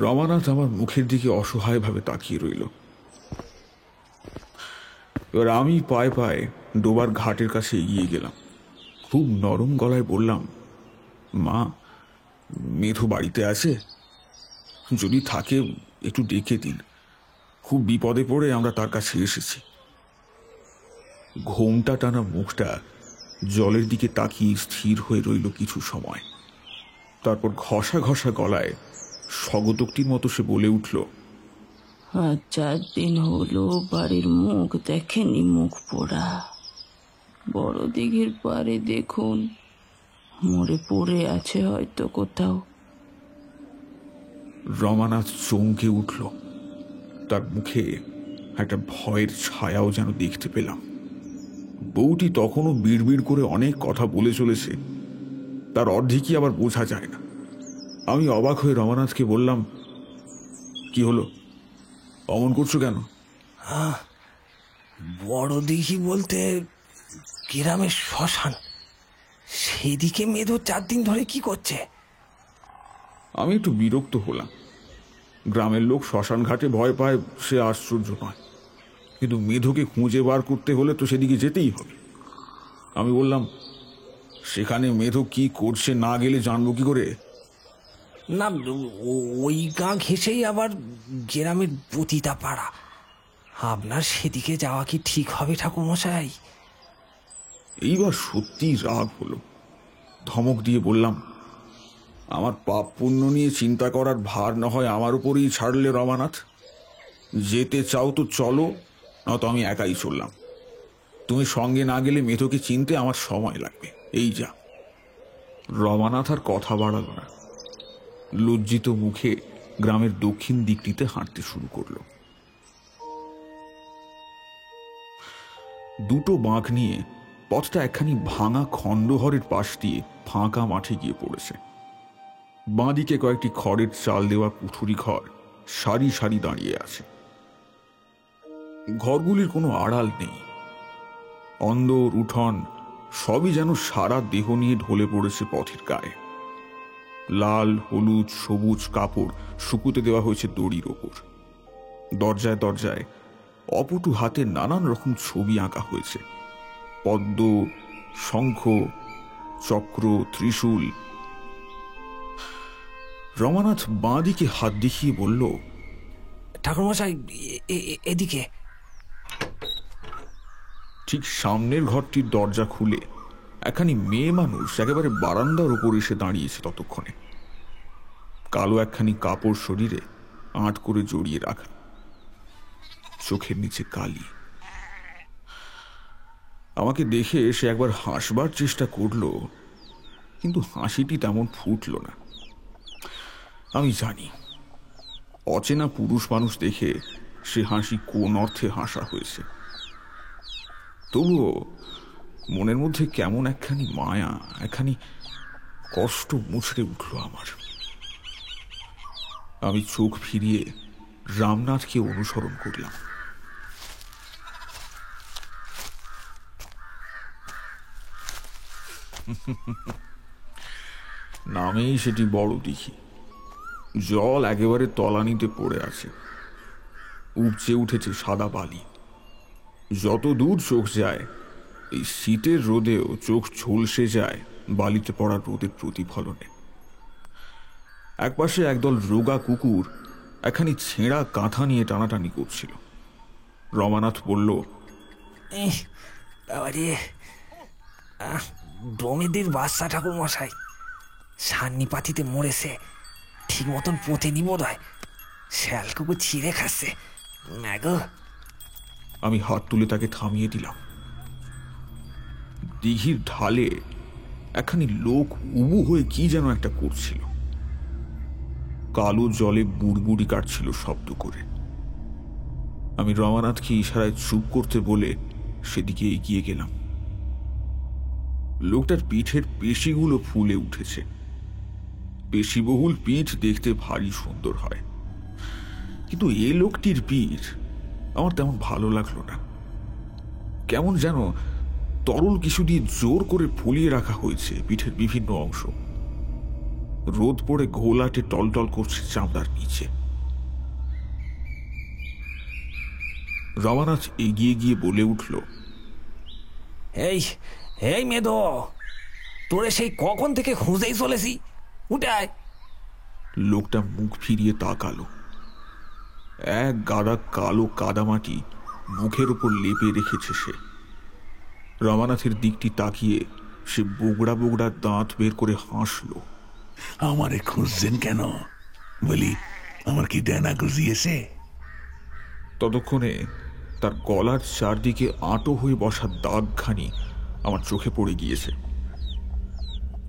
রমানাথ আমার মুখের দিকে অসহায়ভাবে তাকিয়ে রইল। এবার আমি পায়ে পায়ে ডোবার ঘাটের কাছে এগিয়ে গেলাম। খুব নরম গলায় বললাম, মা, মেধো বাড়িতে আছে? যদি থাকে একটু ডেকে দিন, খুব বিপদে পড়ে আমরা তার কাছে এসেছি। ঘোমটা টানা মুখটা জলের দিকে তাকিয়ে স্থির হয়ে রইল কিছু সময়। তারপর ঘষা ঘষা গলায় স্বগতোক্তির মতো সে বলে উঠল, 4 দিন হলো বাড়ির মুখ দেখেনি, মুখ পোড়া। বড় দিঘির পারে দেখুন, মরে পড়ে আছে হয়তো কোথাও। রমানাথ চমকে উঠল। তার মুখে একটা ভয়ের ছায়াও যেন দেখতে পেলাম। বউটি তখনও বিড়বিড় করে অনেক কথা বলে চলেছে, তার অর্ধেকই আবার বোঝা যায় না। আমি অবাক হয়ে রমানাথকে বললাম, কি হলো, অমন করছো কেন? বড় দিঘি বলতে গ্রামের শ্মশান, সেদিকে মেধো 4 দিন ধরে কি করছে? আমি একটু বিরক্ত হলাম। গ্রামের লোক শ্মশান ঘাটে ভয় পায়, সে আশ্চর্য নয়, কিন্তু মেধোকে খুঁজে বার করতে হলে তো সেদিকে যেতেই হবে। আমি বললাম, সেখানে মেধো কি করছে না গেলে জানবো কি করে? না, ওই গা ঘেঁষেই আবার গ্রামের পতিতা পাড়া। আপনার সেদিকে যাওয়া কি ঠিক হবে ঠাকুরমশাই? এইবার সত্যি রাগ হলো। ধমক দিয়ে বললাম, আমার পাপ পুণ্য নিয়ে চিন্তা করার ভার না হয় আমার উপরেই ছাড়লে রমানাথ। যেতে চাও তো চলো, নয়তো আমি একাই চললাম। তুমি সঙ্গে না গেলে মেধোকে চিনতে আমার সময় লাগবে, এই যা। রমানাথ আর কথা বাড়াল না। লজ্জিত মুখে গ্রামের দক্ষিণ দিকটিতে হাঁটতে শুরু করলো। দুটো বাঁক নিয়ে পথটা একখানি ভাঙা খণ্ডঘরের পাশ দিয়ে ফাঁকা মাঠে গিয়ে পড়েছে। বাঁদিকে কয়েকটি খড়ের চাল দেওয়া কুঠুরি ঘর সারি সারি দাঁড়িয়ে আছে। ঘরগুলির কোনো আড়াল নেই। অন্দর, উঠোন সবই যেন সারা দেহ নিয়ে ঢলে পড়েছে পথের গায়ে। লাল, হলুদ, সবুজ কাপড় শুকুতে দেওয়া হয়েছে দড়ির ওপর। দরজায় দরজায় অপটু হাতে নানান রকম ছবি আঁকা হয়েছে। পদ্ম, শঙ্খ, চক্র, ত্রিশূল। রমানাথ বাঁ দিকে হাত দেখিয়ে বলল, ঠাকুরমশাই, এদিকে। ঠিক সামনের ঘরটির দরজা খুলে একখানি মেয়ে মানুষ একেবারে বারান্দার উপর এসে দাঁড়িয়েছে ততক্ষণে। কালো একখানি কাপড় শরীরে আঁট করে জড়িয়ে রাখা, চোখের নিচে কালি। আমাকে দেখে সে একবার হাসবার চেষ্টা করল, কিন্তু হাসিটি তেমন ফুটল না। আমি জানি অচেনা পুরুষ মানুষ দেখে সে হাসি কোন অর্থে হাসা হয়েছে। তবুও মনের মধ্যে কেমন একখানি মায়া, একখানি কষ্ট মুছড়ে উঠল আমার। আমি চোখ ফিরিয়ে রামনাথকে অনুসরণ করলাম। নামেই সেটি বড় দিঘি। জল একেবারে তলানিতে পড়ে আছে। উপচে উঠেছে সাদা বালি। যত দূর চোখ যায়, এই শীতের রোদেও চোখ ঝলসে যায় বালিতে পড়া রোদের প্রতিফলনে। একপাশে একদল রোগা কুকুর একখানি ছেঁড়া কাঁথা নিয়ে টানাটানি করছিল। রমানাথ বলল, ডোমেদের বাচ্চা ঠাকুরমশাই, সান্নি পাতিতে মরেছে, ঠিক মতন পোঁতে নি বোধ হয়। শ্যাল কুকুর ছিঁড়ে খাচ্ছে। ম্যাগো, আমি হাত তুলে তাকে থামিয়ে দিলাম। দিঘির ঢালে একখানি লোক উবু হয়ে কি যেন একটা করছিল। কালো জলে বুড়বুড়ি কাটছিল শব্দ করে। আমি রমানাথকে ইশারায় চুপ করতে বলে সেদিকে এগিয়ে গেলাম। লোকটার পিঠের পেশিগুলো ফুলে উঠেছে। পেশিবহুল পিঠ দেখতে ভারী সুন্দর হয়, কিন্তু এ লোকটির পিঠ আমার তেমন ভালো লাগলো না। কেমন যেন তরল কিছু দিয়ে জোর করে ফুলিয়ে রাখা হয়েছে পিঠের বিভিন্ন অংশ। রোদ পড়ে ঘোলাটে টলটল করছে চামড়ার নিচে। রমানাথ এগিয়ে গিয়ে বলে উঠল, এই এই মেধো, তোরে সেই কখন থেকে খুঁজেই চলেছি, উঠায়। লোকটা মুখ ফিরিয়ে তাকালো। এক গাদা কালো কাদামাটি মুখের উপর লেপে রেখেছে সে। রমানাথের দিকটি তাকিয়ে সে বোগড়া বোগড়া দাঁত বের করে হাসল। আমারে খুঁজছেন কেন? বলি, আমার কি ডানা গুজিয়েছে? ততক্ষণে তার গলার চারদিকে আঁটো হয়ে বসা দাগখানি আমার চোখে পড়ে গিয়েছে।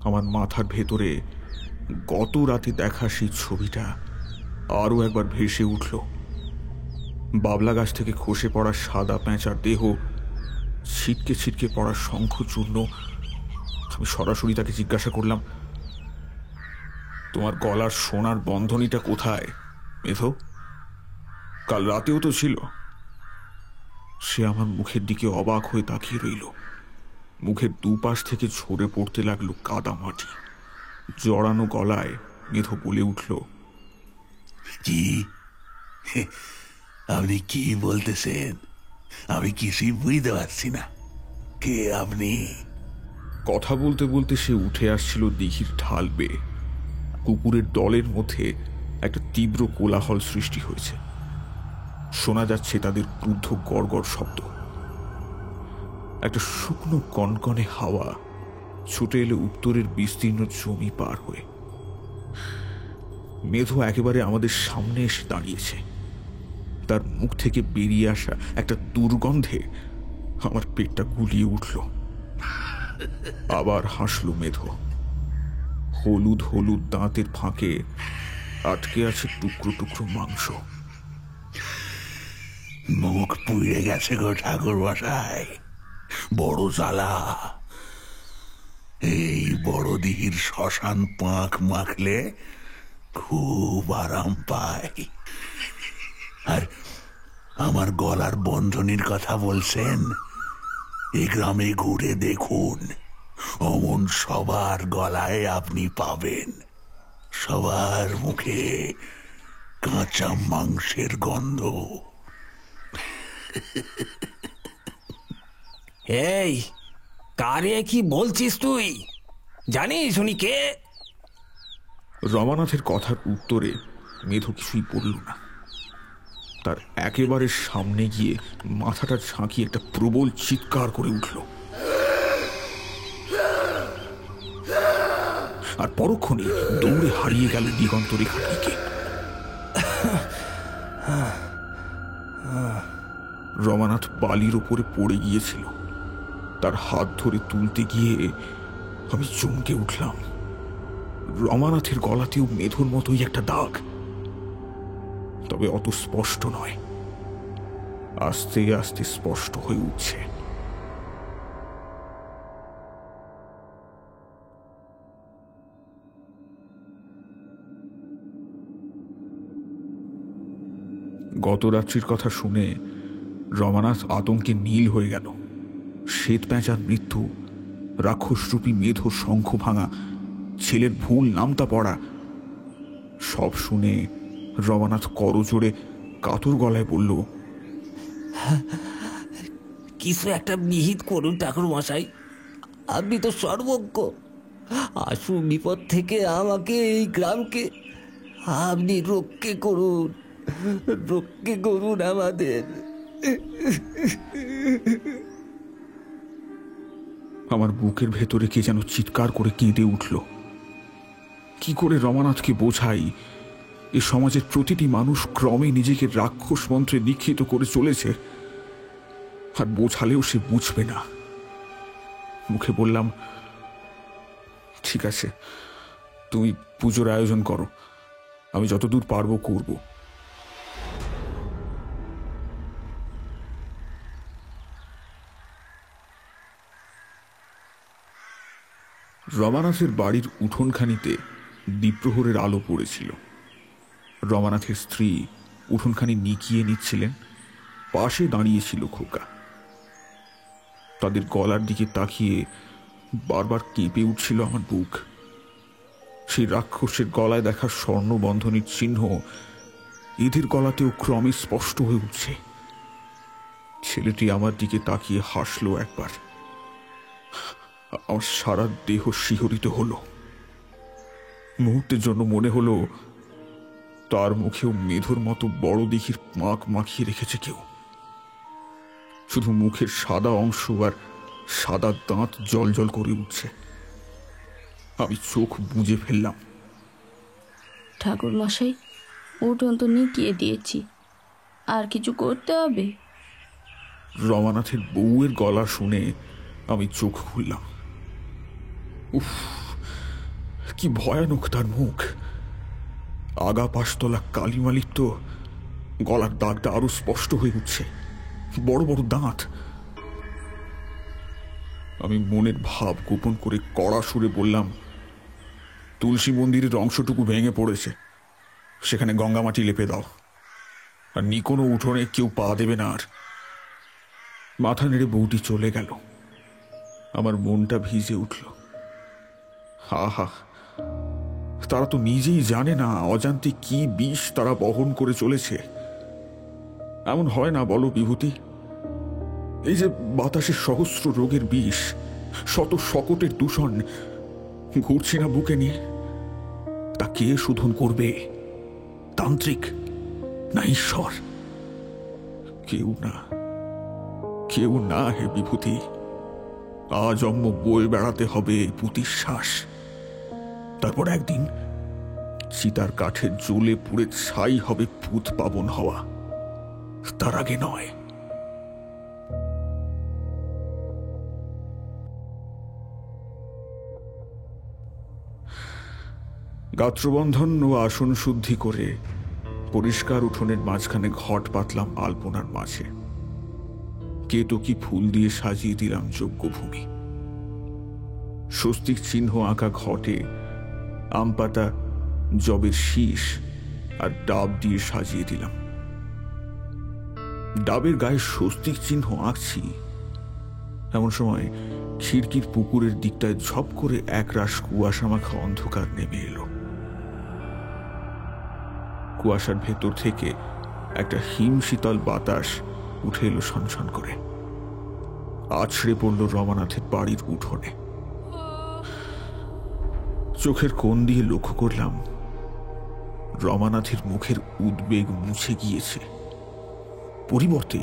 আমার মাথার ভেতরে গত রাতে দেখা সেই ছবিটা আরো একবার ভেসে উঠল। বাবলা গাছ থেকে খসে পড়া সাদা পেঁচার দেহ, ছিটকে ছিটকে পড়া শঙ্খচূর্ণ। আমি সরাসরি তাকে জিজ্ঞাসা করলাম, তোমার গলার সোনার বন্ধনীটা কোথায় মেধো? কাল রাতেও তো ছিল। সে আমার মুখের দিকে অবাক হয়ে তাকিয়ে রইল। মুখের দুপাশ থেকে ঝরে পড়তে লাগলো কাদা মাটি। জড়ানো গলায় মেধো বলে উঠল, কি আপনি কি বলতেছেন? আমি কিছুই বুঝতে পারছি না। কে আপনি? কথা বলতে বলতে সে উঠে আসছিল দিঘির ঢাল বেয়ে। কুকুরের দলের মধ্যে একটা তীব্র কোলাহল সৃষ্টি হয়েছে। শোনা যাচ্ছে তাদের ক্রুদ্ধ গড়গড় শব্দ। একটা শুকনো কনকনে হাওয়া ছুটে এলো উত্তরের বিস্তীর্ণ জমি পার হয়ে। মেধো একেবারে আমাদের সামনে এসে দাঁড়িয়েছে। তার মুখ থেকে বেরিয়ে আসা একটা দুর্গন্ধে আমার পেটটা গুলিয়ে উঠল। আবার হাসল মেধো। হলুদ হলুদ দাঁতের ফাঁকে আটকে আছে টুকরো টুকরো মাংস। মুখ পুড়ে গেছে গো ঠাকুর মশাই, বড় জ্বালা। এই বড় দিঘির শ্মশান পাঁক মাখলে খুব আরাম পায়। আর আমার গলার বন্ধনীর কথা বলছেন? এই গ্রামে ঘুরে দেখুন, অমন সবার গলায় আপনি পাবেন। সবার মুখে কাঁচা মাংসের গন্ধ। এই কারে কি বলছিস তুই? জানিস উনি কে? রমানাথের কথার উত্তরে মেধো কিছুই বলল না। তার একেবারে সামনে গিয়ে মাথাটা ঝাঁকিয়ে একটা প্রবল চিৎকার করে উঠল। আর পরক্ষণে দৌড়ে হারিয়ে গেল দিগন্ত রেখার দিকে। রমানাথ বালির ওপরে পড়ে গিয়েছিল। তার হাত ধরে তুলতে গিয়ে আমি চমকে উঠলাম। রমানাথের গলাতেও মেধোর মতোই একটা দাগ, তবে অত স্পষ্ট নয়, আস্তে আস্তে স্পষ্ট হয়ে উঠছে। গত রাত্রির কথা শুনে রমানাথ আতঙ্কে নীল হয়ে গেল। শ্বেত পেঁচার মৃত্যু, রাক্ষসরূপী মেধোর শঙ্খ ভাঙা, ছেলের ভুল নামতা পড়া, সব শুনে রমানাথ করজোড়ে কাতর গলায় বলল, কিছু একটা বিহিত করুন ঠাকুর মশাই, আপনি তো সর্বজ্ঞ। আশু বিপদ থেকে আমাকে, এই গ্রামকে আপনি রক্ষে করুন, রক্ষে করুন আমাদের। আমার বুকের ভেতরে কে যেন চিৎকার করে কেঁদে উঠল। কি করে রমানাথকে বোঝাই এ সমাজের প্রতিটি মানুষ ক্রমে নিজেকে রাক্ষস মন্ত্রে দীক্ষিত করে চলেছে। আর বোঝালেও সে বুঝবে না। মুখে বললাম, ঠিক আছে, তুমি পুজোর আয়োজন করো, আমি যতদূর পারবো করব। রমানাথের বাড়ির উঠোনখানিতে দ্বীপ্রহরের আলো পড়েছিল। রমানাথের স্ত্রী উঠোনখানি নিকিয়ে নিচ্ছিলেন, পাশে দাঁড়িয়েছিল খোকা। তাদের গলার দিকে তাকিয়ে বারবার কেঁপে উঠছিল আমার বুক। সেই রাক্ষসের গলায় দেখা স্বর্ণবন্ধনীর চিহ্ন এদের গলাতেও ক্রমে স্পষ্ট হয়ে উঠছে। ছেলেটি আমার দিকে তাকিয়ে হাসলো একবার। আমার সারা দেহ শিহরিত হলো। মুহূর্তের জন্য মনে হলো তার মুখেও মেধর মতো বড় দিঘির পাঁক মাখিয়ে রেখেছে কেউ। শুধু মুখের সাদা অংশ আর সাদা দাঁত জল জল করে উঠছে। আমি চোখ বুজে ফেললাম। ঠাকুর মশাই, উঠোন তো নিকিয়ে দিয়েছি, আর কিছু করতে হবে? রমানাথের বউয়ের গলা শুনে আমি চোখ খুললাম। উফ, কি ভয়ানক তার মুখ! আগা পাশতলা কালিমালির তো গলার দাগটা আরো স্পষ্ট হয়ে উঠছে, বড় বড় দাঁত। আমি মনের ভাব গোপন করে কড়া সুরে বললাম, তুলসী মন্দিরের অংশটুকু ভেঙে পড়েছে, সেখানে গঙ্গা মাটি লেপে দাও, আর নিকোনো উঠোনে কেউ পা দেবে না। আর মাথা নেড়ে বউটি চলে গেল। আমার মনটা ভিজে উঠল। আহা, তারা তো নিজেই জানে না অজান্তে কি বিষ তারা বহন করে চলেছে। এমন হয় না বলো বিভূতি? এই যে বাতাসের সহস্র রোগের বিষ, শত শকটের দূষণ ঘুরছি না বুকে নিয়ে, তা কে শোধন করবে? তান্ত্রিক না ঈশ্বর? কেউ না, কেউ না হে বিভূতি। আজন্ম বয়ে বেড়াতে হবে পুতির শ্বাস। তারপর একদিন চিতার কাঠে জ্বলে পুড়ে ছাই হবে পুত পাবন হওয়া, তার আগে নয়। গাত্রবন্ধন ও আসন শুদ্ধি করে পরিষ্কার উঠোনের মাঝখানে ঘট পাতলাম আলপনার মাঝে। কেতকী ফুল দিয়ে সাজিয়ে দিলাম যজ্ঞভূমি। স্বস্তিক চিহ্ন আঁকা ঘটে আমপাতা, জবের শীষ আর ডাব দিয়ে সাজিয়ে দিলাম। ডাবের গায়ে স্বস্তিক চিহ্ন আঁকছি, এমন সময় খিড়কির পুকুরের দিকটায় ঝপ করে একরাশ কুয়াশা মাখা অন্ধকার নেমে এলো। কুয়াশার ভেতর থেকে একটা হিমশীতল বাতাস উঠে এলো ছনছন করে, আছড়ে পড়ল রমানাথের বাড়ির উঠোনে। চোখের কোণ দিয়ে লক্ষ্য করলাম রমানাথের মুখের উদ্বেগ মুছে গিয়েছে, পরিবর্তে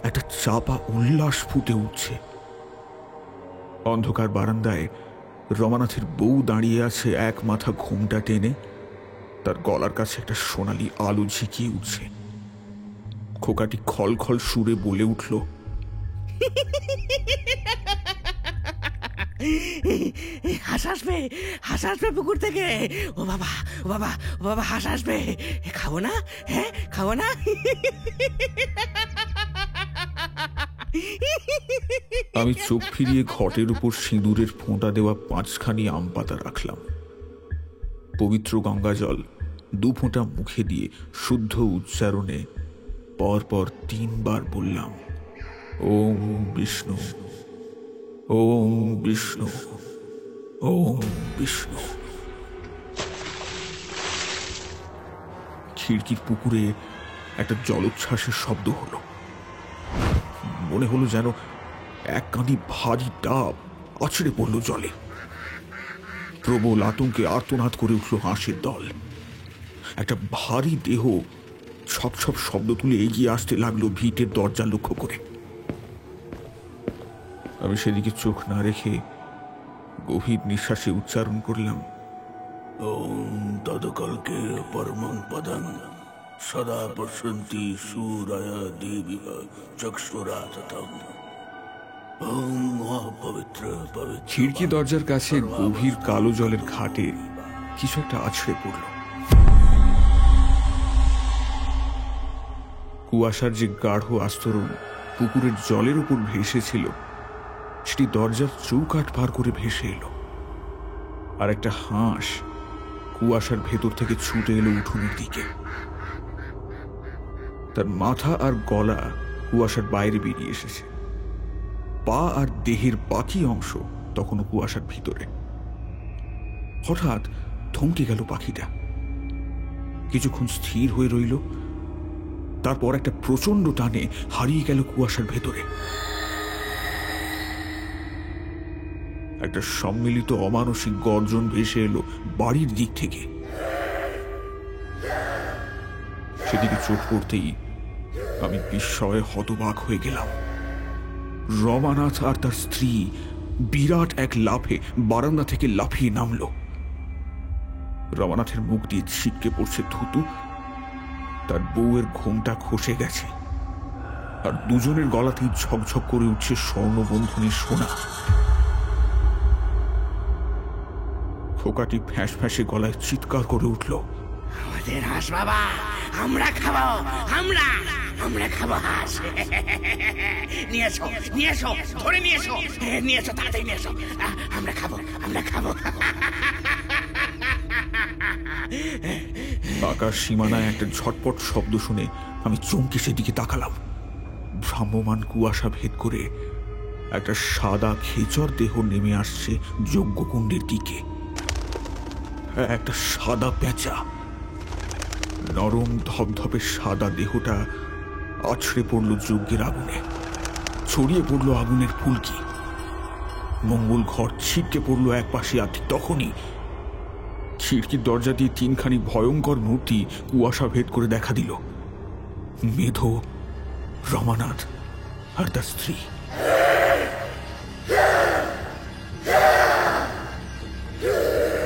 একটা চাপা উল্লাস ফুটে উঠছে। অন্ধকার বারান্দায় রমানাথের বউ দাঁড়িয়ে আছে এক মাথা ঘোমটা টেনে, তার গলার কাছে একটা সোনালি আলো ঝিকিয়ে উঠছে। খোকাটি খলখল সুরে বলে উঠল, হাঁস আসবে, হাঁস আসবে পুকুর থেকে। ও বাবা, ও বাবা, ও বাবা, হাঁস আসবে। খাবো না? হ্যাঁ, খাবো না? আমি চোখ ফিরিয়ে ঘটের উপর সিঁদুরের ফোঁটা দেওয়া 5খানি আম পাতা রাখলাম। পবিত্র গঙ্গা জল 2 ফোঁটা মুখে দিয়ে শুদ্ধ উচ্চারণে পরপর 3 বার বললাম, ওম বিষ্ণু, ওম বিষ্ণু, ওম বিষ্ণু। খিড়কির পুকুরে একটা জলোচ্ছ্বাসের শব্দ হলো। মনে হলো যেন এক কাঁদি ভারী ডাব আছড়ে পড়ল জলে। প্রবল আতঙ্কে আর্তনাদ করে উঠল হাঁসের দল। একটা ভারী দেহ ছপ ছপ শব্দ তুলে এগিয়ে আসতে লাগলো ভিটের দরজা লক্ষ্য করে। আমি সেদিকে চোখ না রেখে গভীর নিঃশ্বাসে উচ্চারণ করলাম, ওম তদকলকে পরমং পদং सदा पश्यन्ति सूरय देवी चक्षुराततम ओम पवित्र पवित्र। খিড়কি দরজার কাছে গভীর কালো জলের ঘাটে কিছু একটা আছড়ে পড়ল। কুয়াশার যে গাঢ় আস্তরণ পুকুরের জলের উপর ভেসেছিল সেটি দরজার চৌকাঠ পার করে ভেসে এলো। আর একটা হাঁস কুয়াশার ভেতর থেকে ছুটে এলো উঠোনের দিকে। তার মাথা আর গলা কুয়াশার বাইরে বেরিয়ে এসেছে, পা আর দেহের বাকি অংশ তখনও কুয়াশার ভিতরে। হঠাৎ থমকে গেল পাখিটা, কিছুক্ষণ স্থির হয়ে রইল, তারপর একটা প্রচন্ড টানে হারিয়ে গেল কুয়াশার ভেতরে। একটা সম্মিলিত অমানসিক গর্জন ভেসে এলো বাড়ির দিক থেকে। সেদিকে চোখ পড়তেই আমি বিস্ময়ে হতবাক হয়ে গেলাম। রমানাথ আর তার স্ত্রী বিরাট এক লাফে বারান্দা থেকে লাফিয়ে নামল। রমানাথের মুখ দিয়ে ছিটকে পড়ছে থুতু, তার বউয়ের ঘোমটা খসে গেছে, আর দুজনের গলাতেই ঝকঝক করে উঠছে স্বর্ণবন্ধনের সোনা। খোকাটি ফ্যাঁস ফ্যাঁসে গলায় চিৎকার করে উঠল, আমাদের হাঁস বাবা, আমরা খাবো, আমরা আমরা খাবো হাঁস। নিয়ে এসো, নিয়ে এসো, ধরে নিয়ে এসো, নিয়ে এসো, তাড়াতাড়ি নিয়ে এসো, আমরা খাবো, আমরা খাবো। আকাশ সীমানায় একটা ঝটপট শব্দ শুনে আমি চমকে সেদিকে তাকালাম। ভ্রাম্যমান কুয়াশা ভেদ করে একটা সাদা খেচর দেহ নেমে আসছে যজ্ঞকুণ্ডের দিকে। একটা সাদা পেঁচা, নরম ধপধপে সাদা দেহটা আছড়ে পড়ল যজ্ঞের আগুনে, ছড়িয়ে পড়ল আগুনের ফুলকি। মঙ্গল ঘর ছিটকে পড়ল এক পাশে, আর ঠিক তখনই খিড়কির দরজা দিয়ে তিনখানি ভয়ঙ্কর মূর্তি কুয়াশা ভেদ করে দেখা দিল। মেধো, রমানাথ আর তার স্ত্রী।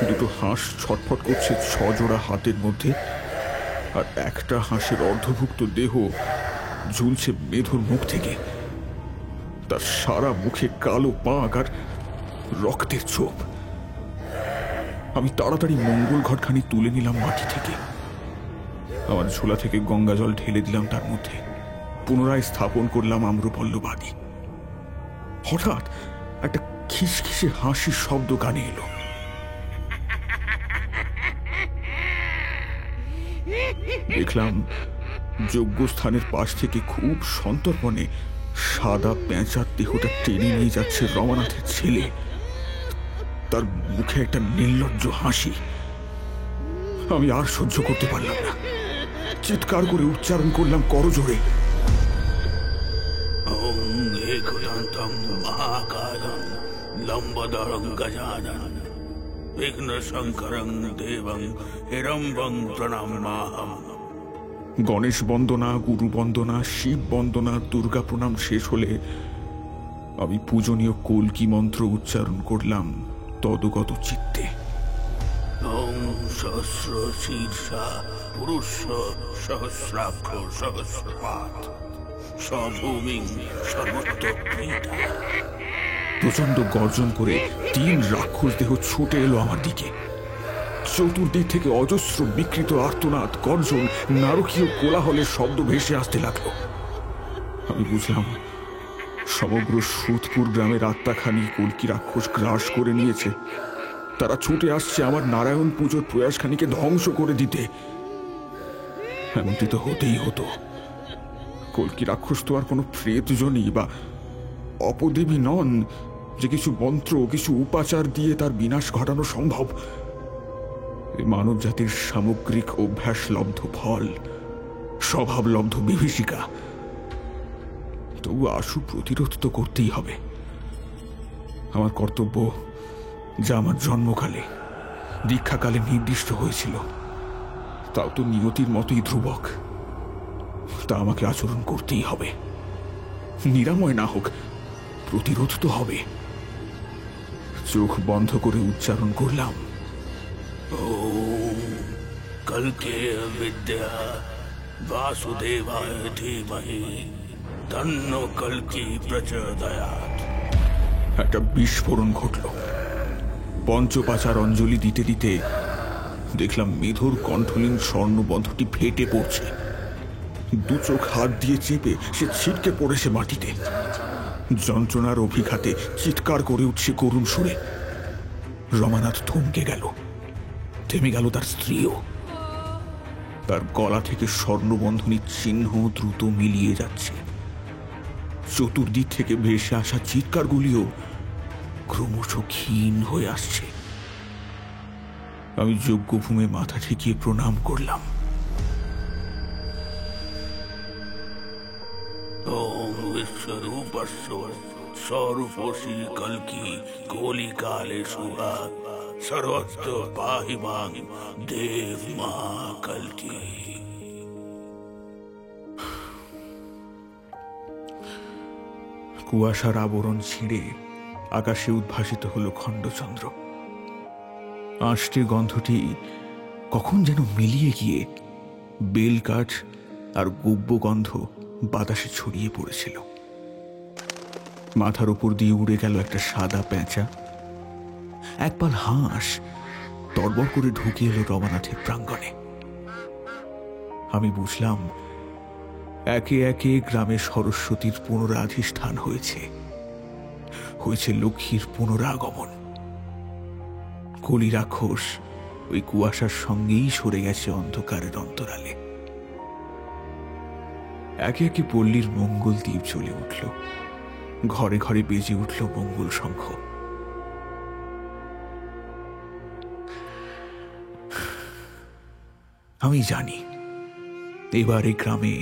দুটো হাঁস ছটফট করছে 6 জোড়া হাতের মধ্যে, আর একটা হাঁসের অর্ধভুক্ত দেহ ঝুলছে মেধোর মুখ থেকে। তার সারা মুখে কালো পাক আর রক্তের ছোপ। আমি তাড়াতাড়ি মঙ্গল ঘটখানি তুলে নিলাম মাটি থেকে, আমার ঝোলা থেকে গঙ্গা জল ঢেলে দিলাম তার মধ্যে, পুনরায় স্থাপন করলাম আম্রপল্লবাদী। হঠাৎ একটা খিসখিসে হাসির শব্দ কানে এলো। দেখলাম যজ্ঞস্থানের পাশ থেকে খুব সন্তর্পণে সাদা পেঁচার দেহটা টেনে নিয়ে যাচ্ছে রমানাথের ছেলে। তার মুখে একটা নির্লজ্জ হাসি। আমি আর সহ্য করতে পারলাম না, চিৎকার করে উচ্চারণ করলাম করজোড়ে, ওম একদন্তম মহাকালম লম্বদরং গজানন বিঘ্ন শঙ্করং দেবং হিরম্বং প্রণমাম্যহম। গণেশ বন্দনা, গুরু বন্দনা, শিব বন্দনা, দুর্গা প্রণাম শেষ হলে আমি পূজনীয় কল্কি মন্ত্র উচ্চারণ করলাম তদগত চিত্তে। ওম সহস্র শীর্ষা পুরুষ সহস্রাক্ষ সহস্রপাত স্বভূমিং সর্বত্র প্রীতা। প্রচন্ড গর্জন করে 3 রাক্ষস দেহ ছুটে এলো আমার দিকে। চতুর্দিক থেকে অজস্র বিকৃত আর্তনাদ, গর্জন, নারকীয় কোলাহলের শব্দ ভেসে আসতে লাগলো। আমি বুঝলাম সমগ্র সুতপুর গ্রামের আত্মাখানি কল্কি রাক্ষস গ্রাস করে নিয়েছে। তারা ছুটে আসছে আমার নারায়ণ পুজোর প্রয়াসখানিকে ধ্বংস করে দিতে। এমনটি তো হতেই হতো। কল্কি রাক্ষস তো আর কোনো প্রেতজনী বা অপদেবী নন যে কিছু মন্ত্র, কিছু উপাচার দিয়ে তার বিনাশ ঘটানো সম্ভব। মানব জাতির সামগ্রিক অভ্যাসলব্ধ ফল, স্বভাবলব্ধ বিভীষিকা। তবু আশু প্রতিরোধ তো করতেই হবে। আমার কর্তব্য, যা আমার জন্মকালে, দীক্ষাকালে নির্দিষ্ট হয়েছিল, তাও তো নিয়তির মতোই ধ্রুবক। তা আমাকে আচরণ করতেই হবে। নিরাময় না হোক, প্রতিরোধ তো হবে। চোখ বন্ধ করে উচ্চারণ করলাম, ওম কল্কে বিদ্যা वासुदेवाय धीमहि तन्नो कल्कि प्रचोदयात्। একটা বিস্ফোরণ ঘটল। পঞ্চপাচার অঞ্জলি দিতে দিতে দেখলাম মেধুর কণ্ঠলীন স্বর্ণবন্ধটি ফেটে পড়ছে। দু চোখ হাত দিয়ে চেপে সে ছিটকে পড়েছে মাটিতে। যন্ত্রণার অভিঘাতে চিৎকার করে উঠছে করুণ সুরে। রমানাথ থমকে গেল, থেমে গেল তার স্ত্রীও। তার গলা থেকে স্বর্ণবন্ধনীর চিহ্ন দ্রুত মিলিয়ে যাচ্ছে। চতুর্দিক থেকে ভেসে আসা চিৎকারগুলিও ক্রমশ ক্ষীণ হয়ে আসছে। আমি যজ্ঞভূমে মাথা ঠেকিয়ে প্রণাম করলাম। ओम विश्वरूपस्य स्वरूपोऽसि कल्कि कलिकालेषु सर्वत्र पाहि मां देव महाकल्कि। কুয়াশার আবরণ ছিঁড়ে আকাশে উদ্ভাসিত হলো খণ্ডচন্দ্র। আঁশটির গন্ধটি কখন যেন মিলিয়ে গিয়ে বেলকাঠ আর গুব্য গন্ধ বাতাসে ছড়িয়ে পড়েছিল। মাথার উপর দিয়ে উড়ে গেল একটা সাদা পেঁচা। একপাল হাঁস তড়বড় করে ঢুকে এলো রমানাথের প্রাঙ্গণে। আমি বুঝলাম একে একে গ্রামে সরস্বতীর পুনরাধিষ্ঠান হয়েছে, হয়েছে লক্ষ্মীর পুনরাগমন। কলি রাক্ষস ওই কুয়াশার সঙ্গেই সরে গেছে অন্ধকারের অন্তরালে। একে একে পল্লীর মঙ্গল দ্বীপ জ্বলে উঠল, ঘরে ঘরে বেজে উঠল মঙ্গল শঙ্খ। আমি জানি এবার এই গ্রামে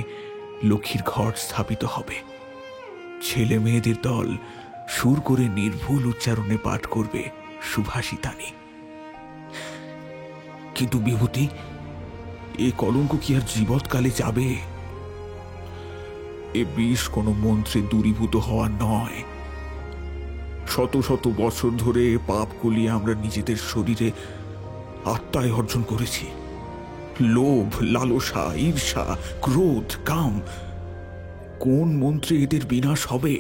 লক্ষ্মীর ঘট স্থাপিত হবে। ছেলে মেয়েদের দল সুর করে নির্ভুল উচ্চারণে পাঠ করবে সুভাষিতানি। কিন্তু বিভূতি, এ কলঙ্ক কি আর জীবৎকালে যাবে? এ বিষ কোনো মন্ত্রে দূরীভূত হওয়া নয়। শত শত বছর ধরে পাপ কলিয়ে আমরা নিজেদের শরীরে আত্মায় অর্জন করেছি। লোভ, লালসা, ঈর্ষা, ক্রোধ, কাম, কোন মন্ত্রে এদের বিনাশ হবে?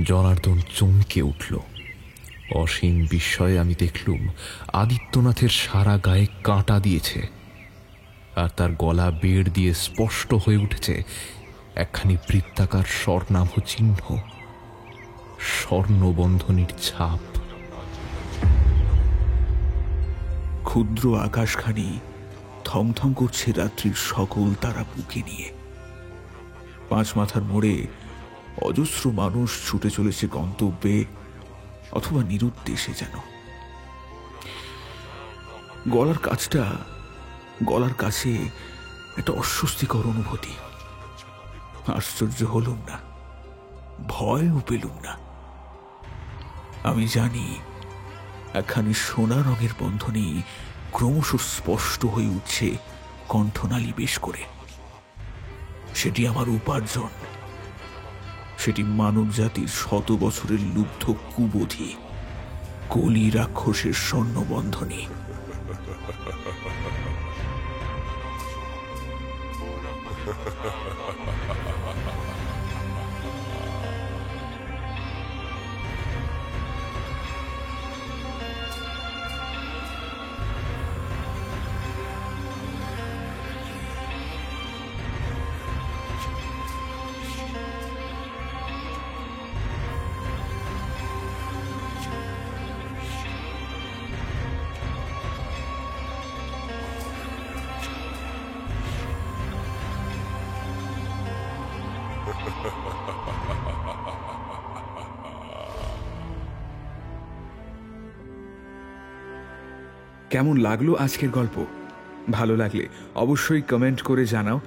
জনার্দন চমকে উঠল। অসীম বিস্ময়ে আমি দেখলুম আদিত্যনাথের সারা গায়ে কাঁটা দিয়েছে, আর তার গলা বেড় দিয়ে স্পষ্ট হয়ে উঠেছে একখানি বৃত্তাকার স্বর্ণাভ চিহ্ন, স্বর্ণবন্ধনীর ছাপ। ক্ষুদ্র আকাশখানি থমথম করছে রাত্রির সকল তারা বুকে নিয়ে। পাঁচ মাথার মোড়ে অজস্র মানুষ ছুটে চলেছে গন্তব্যে অথবা নিরুদ্দেশে যেন। গলার কাছে একটা অস্বস্তিকর অনুভূতি। আশ্চর্য হলুম না, ভয়ও পেলুম না। আমি জানি একখানি সোনা রঙের বন্ধনী ক্রমশ স্পষ্ট হয়ে উঠছে কণ্ঠনালী বেশ করে। সেটি আমার উপার্জন, সেটি মানব জাতির 100 বছরের লুব্ধ কুবোধি, কলি রাক্ষসের স্বর্ণবন্ধনী। কেমন লাগলো আজকের গল্প? ভালো লাগলে অবশ্যই কমেন্ট করে জানাও,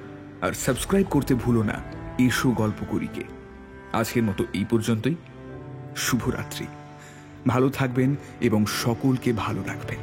আর সাবস্ক্রাইব করতে ভুলো না এসো গল্প করিকে। আজকের মতো এই পর্যন্তই। শুভরাত্রি। ভালো থাকবেন এবং সকলকে ভালো রাখবেন।